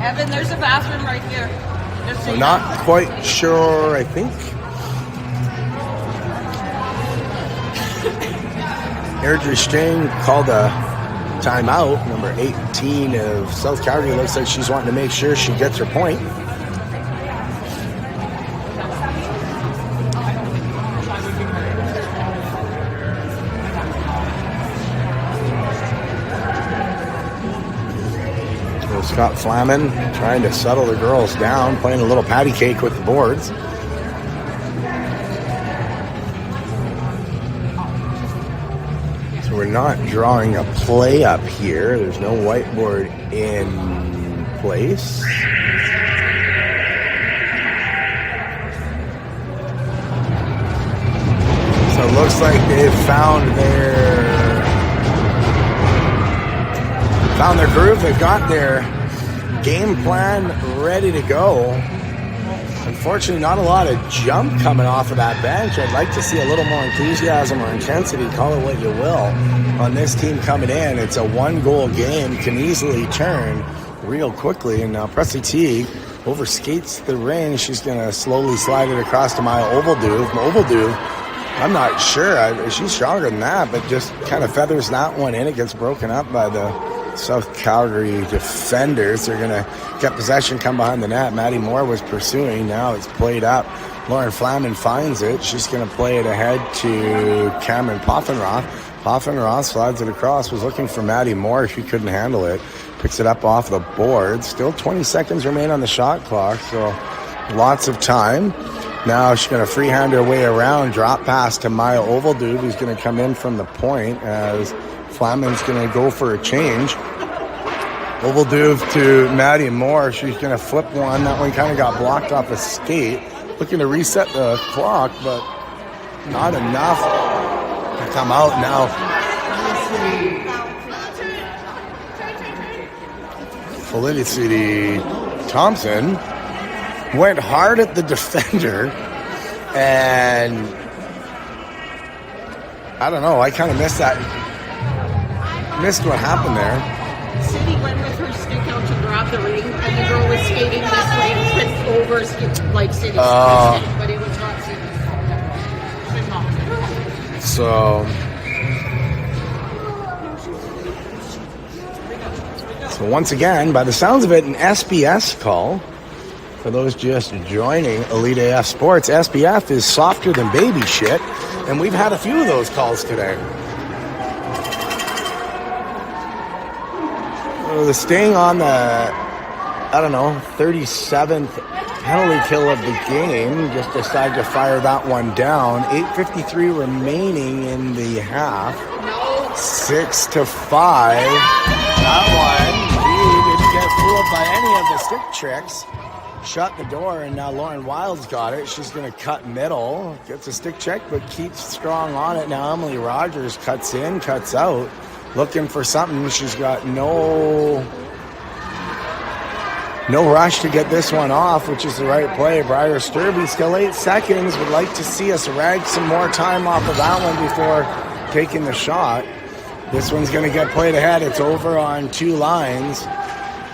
Evan, there's a bathroom right here. So not quite sure, I think. Airdrie Sting called a timeout. Number 18 of South Calgary looks like she's wanting to make sure she gets her point. Scott Flaman trying to settle the girls down, playing a little patty cake with the boards. So we're not drawing a play up here. There's no whiteboard in place. So it looks like they've found their groove. They've got their game plan ready to go. Unfortunately, not a lot of jump coming off of that bench. I'd like to see a little more enthusiasm or intensity, call it what you will, on this team coming in. It's a one-goal game, can easily turn real quickly. And now Presley Teague overskates the ring. She's going to slowly slide it across to Maya Ovalduve. Ovalduve, I'm not sure. She's stronger than that, but just kind of feathers that one in. It gets broken up by the South Calgary defenders. They're going to get possession, come behind the net. Maddie Moore was pursuing. Now it's played up. Lauren Flaman finds it. She's going to play it ahead to Cameron Poffenroth. Poffenroth slides it across. Was looking for Maddie Moore. She couldn't handle it. Picks it up off the board. Still 20 seconds remain on the shot clock, so lots of time. Now she's going to freehand her way around. Drop pass to Maya Ovalduve, who's going to come in from the point as Flaman's going to go for a change. Ovalduve to Maddie Moore. She's going to flip one. That one kind of got blocked off a skate. Looking to reset the clock, but not enough to come out now. Felicity Thompson went hard at the defender, and I don't know, I kind of missed what happened there. City went with her stick out to grab the ring, and the girl was skating this way and flipped over like City's stick, but it was not City. So once again, by the sounds of it, an SBS call. For those just joining Elite AF Sports, SBF is softer than baby shit, and we've had a few of those calls today. So the Sting on the, 37th penalty kill of the game, just decide to fire that one down. 8:53 remaining in the half. 6-5. That one, he didn't get fooled by any of the stick tricks. Shut the door, and now Lauren Wild's got it. She's going to cut middle. Gets a stick check, but keeps strong on it. Now Emily Rogers cuts in, cuts out. Looking for something. She's got no rush to get this one off, which is the right play. Briar Sturby, still 8 seconds. Would like to see us rag some more time off of that one before taking the shot. This one's going to get played ahead. It's over on 2 lines.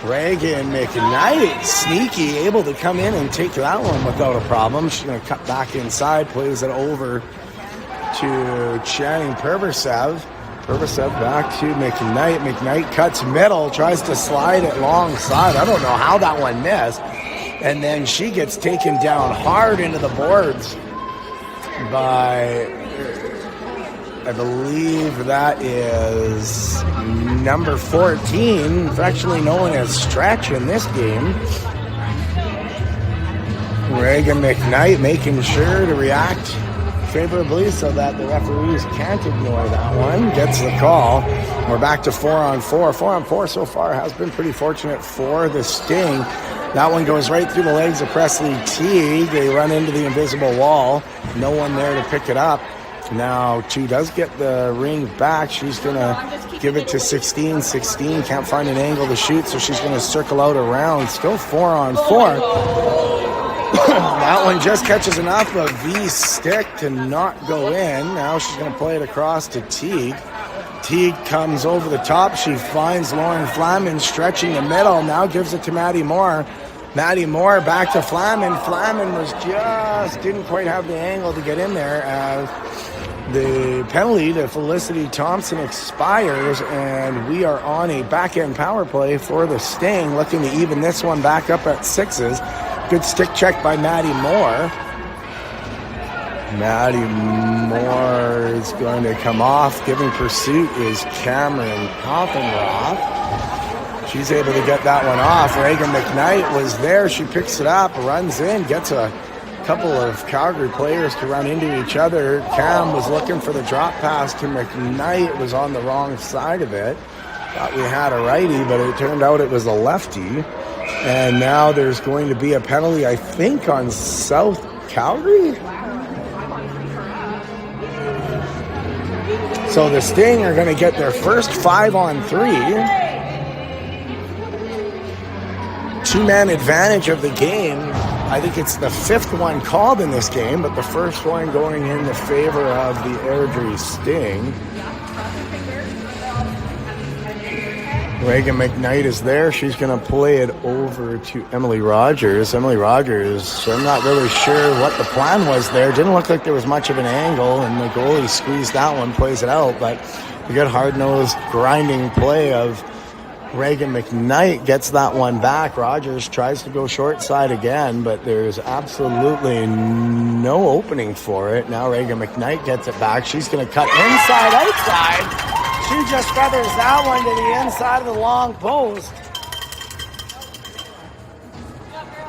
Reagan McKnight, sneaky, able to come in and take that one without a problem. She's going to cut back inside, plays it over to Channing Perversev. Perversev back to McKnight. McKnight cuts middle, tries to slide it long side. I don't know how that one missed. And then she gets taken down hard into the boards by, I believe that is number 14, affectionately known as Stretch in this game. Reagan McKnight making sure to react favorably so that the referees can't ignore that one. Gets the call. We're back to 4-on-4. 4-on-4 so far has been pretty fortunate for the Sting. That one goes right through the legs of Presley Teague. They run into the invisible wall. No one there to pick it up. Now, 2 does get the ring back. She's going to give it to 16. 16 can't find an angle to shoot, so she's going to circle out around. Still 4-on-4. That one just catches enough of V's stick to not go in. Now she's going to play it across to Teague. Teague comes over the top. She finds Lauren Flaman stretching the middle. Now gives it to Maddie Moore. Maddie Moore back to Flaman. Flaman didn't quite have the angle to get in there as the penalty to Felicity Thompson expires, and we are on a back-end power play for the Sting, looking to even this one back up at 6s. Good stick check by Maddie Moore. Maddie Moore is going to come off. Giving pursuit is Cameron Poffenroth. She's able to get that one off. Reagan McKnight was there. She picks it up, runs in, gets a couple of Calgary players to run into each other. Cam was looking for the drop pass to McKnight. It was on the wrong side of it. Thought we had a righty, but it turned out it was a lefty. And now there's going to be a penalty, I think, on South Calgary. So the Sting are going to get their first 5-on-3. Two-man advantage of the game. I think it's the fifth one called in this game, but the first one going in the favor of the Airdrie Sting. Reagan McKnight is there. She's going to play it over to Emily Rogers. Emily Rogers, I'm not really sure what the plan was there. Didn't look like there was much of an angle, and the goalie squeezed that one, plays it out. But a good hard-nosed grinding play of Reagan McKnight gets that one back. Rogers tries to go short side again, but there's absolutely no opening for it. Now Reagan McKnight gets it back. She's going to cut inside, outside. She just feathers that one to the inside of the long post.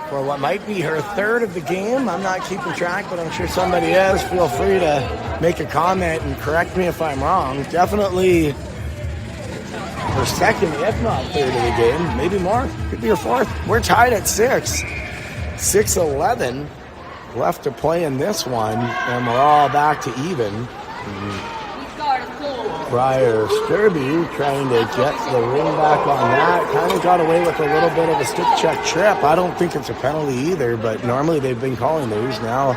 For what might be her third of the game. I'm not keeping track, but I'm sure somebody is. Feel free to make a comment and correct me if I'm wrong. Definitely her second, if not third of the game. Maybe more. Could be her fourth. We're tied at 6. 6-11 left to play in this one, and we're all back to even. Briar Sturby trying to get the ring back on that. Kind of got away with a little bit of a stick check trip. I don't think it's a penalty either, but normally they've been calling those. Now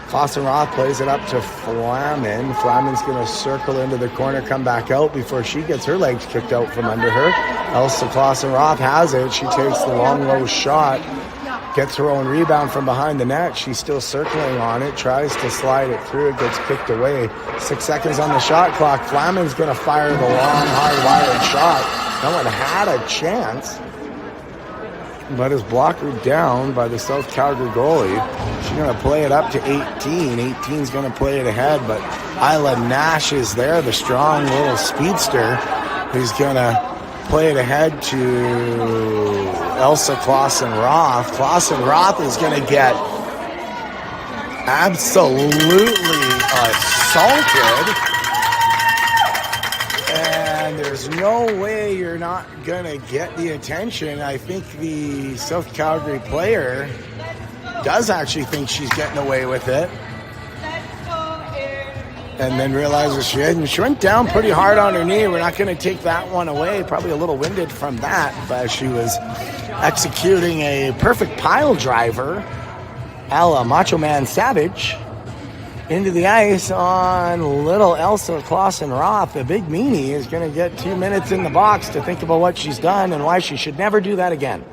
Clausen-Roth plays it up to Flamin. Flamin's going to circle into the corner, come back out before she gets her legs kicked out from under her. Elsa Clausen-Roth has it. She takes the long, low shot. Gets her own rebound from behind the net. She's still circling on it. Tries to slide it through. It gets kicked away. 6 seconds on the shot clock. Flamin's going to fire the long, hard-wired shot. No one had a chance, but is blocked down by the South Calgary goalie. She's going to play it up to 18. 18's going to play it ahead, but Isla Nash is there, the strong little speedster, who's going to play it ahead to Elsa Clausen-Roth. Clausen-Roth is going to get absolutely assaulted. And there's no way you're not going to get the attention. I think the South Calgary player does actually think she's getting away with it. And then realizes she hadn't. She went down pretty hard on her knee. We're not going to take that one away. Probably a little winded from that, but she was executing a perfect pile driver, a la Macho Man Savage, into the ice on little Elsa Clausen-Roth. The big meanie is going to get 2 minutes in the box to think about what she's done and why she should never do that again.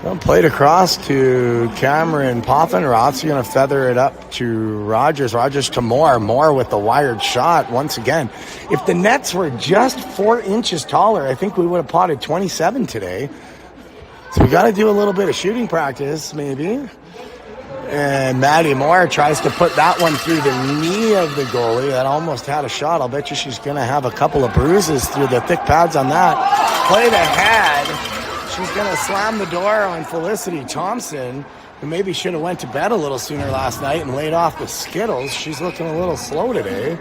Well, played across to Cameron Poffenroth. She's going to feather it up to Rogers. Rogers to Moore. Moore with the wired shot once again. If the nets were just 4 inches taller, I think we would have potted 27 today. So we got to do a little bit of shooting practice, maybe. And Maddie Moore tries to put that one through the knee of the goalie. That almost had a shot. I'll bet you she's going to have a couple of bruises through the thick pads on that. Played ahead. She's going to slam the door on Felicity Thompson, who maybe should have went to bed a little sooner last night and laid off the Skittles. She's looking a little slow today.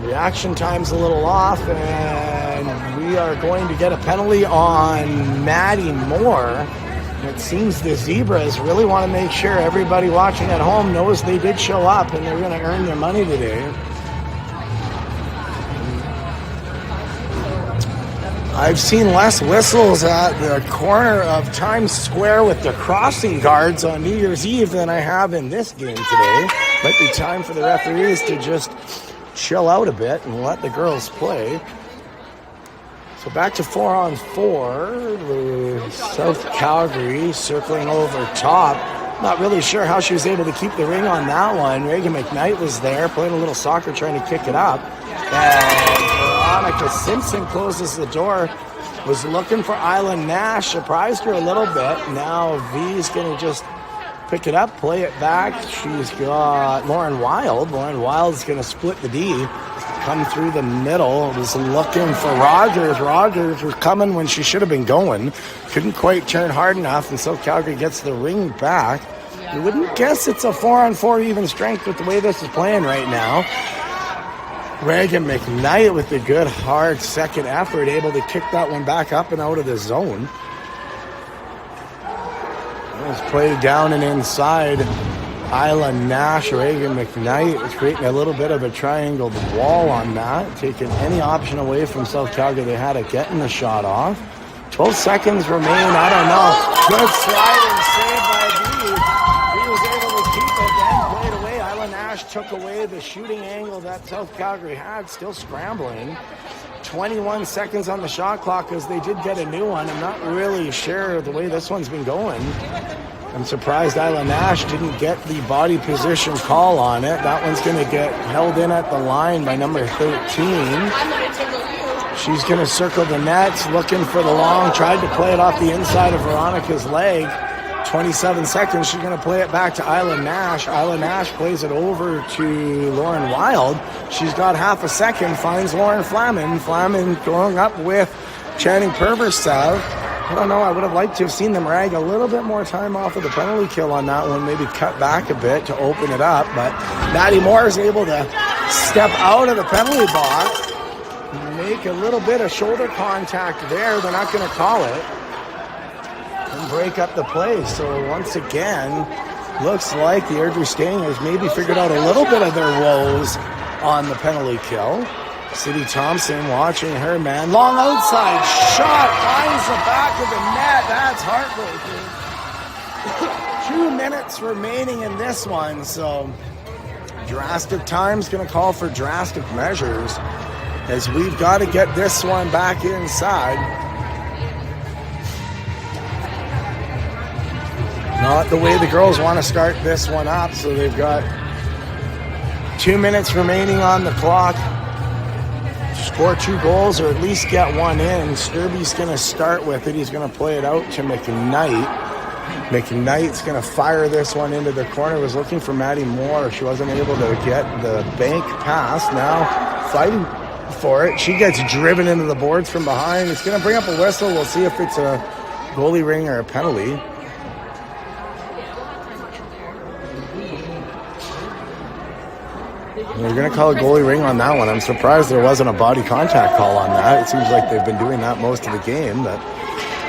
Reaction time's a little off, and we are going to get a penalty on Maddie Moore. It seems the Zebras really want to make sure everybody watching at home knows they did show up and they're going to earn their money today. I've seen less whistles at the corner of Times Square with the crossing guards on New Year's Eve than I have in this game today. Might be time for the referees to just chill out a bit and let the girls play. So back to 4-on-4. South Calgary circling over top. Not really sure how she was able to keep the ring on that one. Reagan McKnight was there, playing a little soccer, trying to kick it up. And Veronica Simpson closes the door. Was looking for Isla Nash. Surprised her a little bit. Now V's going to just pick it up, play it back. She's got Lauren Wild. Lauren Wild's going to split the D. come through the middle. Was looking for Rogers. Rogers was coming when she should have been going. Couldn't quite turn hard enough, and so Calgary gets the ring back. You wouldn't guess it's a 4-on-4 even strength with the way this is playing right now. Reagan McKnight with the good, hard second effort, able to kick that one back up and out of the zone. It was played down and inside. Isla Nash, Reagan McKnight is creating a little bit of a triangled wall on that, taking any option away from South Calgary they had at getting the shot off. 12 seconds remain. I don't know. Good sliding save by Reed. He was able to keep it and played away. Isla Nash took away the shooting angle that South Calgary had, still scrambling. 21 seconds on the shot clock as they did get a new one. I'm not really sure the way this one's been going. I'm surprised Isla Nash didn't get the body position call on it. That one's going to get held in at the line by number 13. She's going to circle the nets, looking for the long. Tried to play it off the inside of Veronica's leg. 27 seconds. She's going to play it back to Isla Nash. Isla Nash plays it over to Lauren Wild. She's got half a second. Finds Lauren Flamin. Flamin going up with Channing Perversav. I don't know. I would have liked to have seen them rag a little bit more time off of the penalty kill on that one. Maybe cut back a bit to open it up. But Maddie Moore is able to step out of the penalty box. Make a little bit of shoulder contact there. They're not going to call it. And break up the play. So once again, looks like the Airdrie Stingers maybe figured out a little bit of their woes on the penalty kill. City Thompson watching her man. Long outside shot. Finds the back of the net. That's heartbreaking. 2 minutes remaining in this one. So drastic time's going to call for drastic measures as we've got to get this one back inside. Not the way the girls want to start this one up. So they've got 2 minutes remaining on the clock. Score 2 goals or at least get one in. Sturby's going to start with it. He's going to play it out to McKnight. McKnight's going to fire this one into the corner. Was looking for Maddie Moore. She wasn't able to get the bank pass. Now fighting for it. She gets driven into the boards from behind. It's going to bring up a whistle. We'll see if it's a goalie ring or a penalty. They're going to call a goalie ring on that one. I'm surprised there wasn't a body contact call on that. It seems like they've been doing that most of the game. But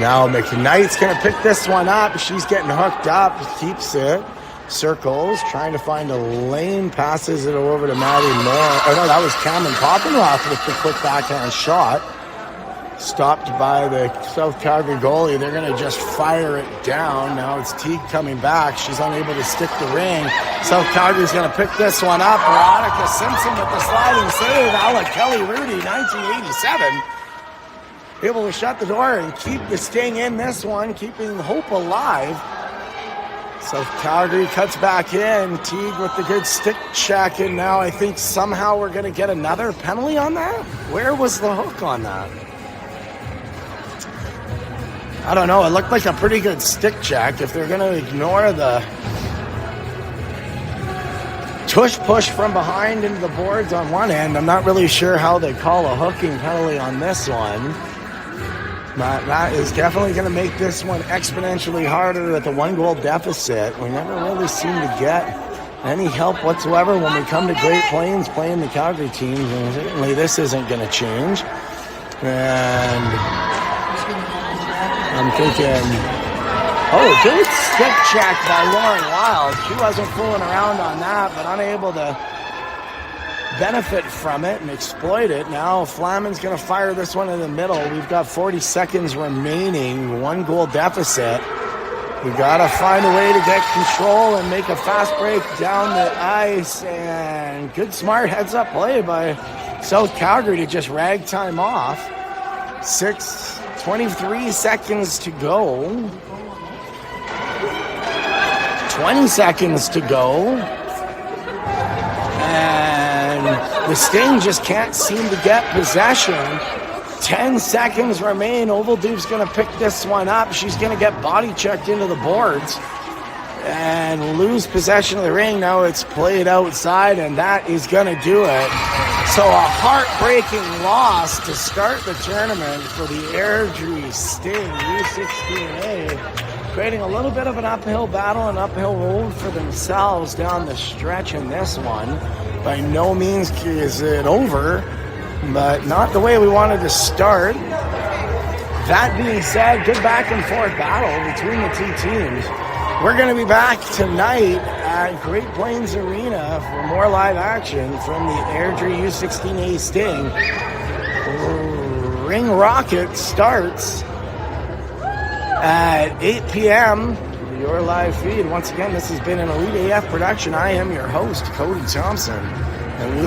now McKnight's going to pick this one up. She's getting hooked up. Keeps it. Circles. Trying to find a lane. Passes it over to Maddie Moore. Oh, no, that was Cameron Poppenroth with the quick backhand shot. Stopped by the South Calgary goalie. They're going to just fire it down. Now it's Teague coming back. She's unable to stick the ring. South Calgary's going to pick this one up. Veronica Simpson with the sliding save. Ala Kelly Rudy, 1987. Able to shut the door and keep the Sting in this one, keeping hope alive. South Calgary cuts back in. Teague with the good stick check. And now I think somehow we're going to get another penalty on that. Where was the hook on that? I don't know. It looked like a pretty good stick check. If they're going to ignore the tush push from behind into the boards on one end, I'm not really sure how they call a hooking penalty on this one. But that is definitely going to make this one exponentially harder at the 1-goal deficit. We never really seem to get any help whatsoever when we come to Great Plains playing the Calgary teams. And certainly this isn't going to change. And I'm thinking, oh, good stick check by Lauren Wild. She wasn't fooling around on that, but unable to benefit from it and exploit it. Now Flamin's going to fire this one in the middle. We've got 40 seconds remaining, 1-goal deficit. We've got to find a way to get control and make a fast break down the ice. And good, smart heads-up play by South Calgary to just rag time off. 23 seconds to go. 20 seconds to go. And the Sting just can't seem to get possession. 10 seconds remain. Ovaldube's going to pick this one up. She's going to get body checked into the boards and lose possession of the ring. Now it's played outside, and that is going to do it. So a heartbreaking loss to start the tournament for the Airdrie Sting U16A, creating a little bit of an uphill battle and uphill road for themselves down the stretch in this one. By no means is it over, but not the way we wanted to start. That being said, good back and forth battle between the two teams. We're going to be back tonight at Great Plains Arena for more live action from the Airdrie U16ASting Ring Rocket starts at 8 p.m. Your live feed. Once again, this has been an Elite AF production. I am your host, Cody Thompson, and we'll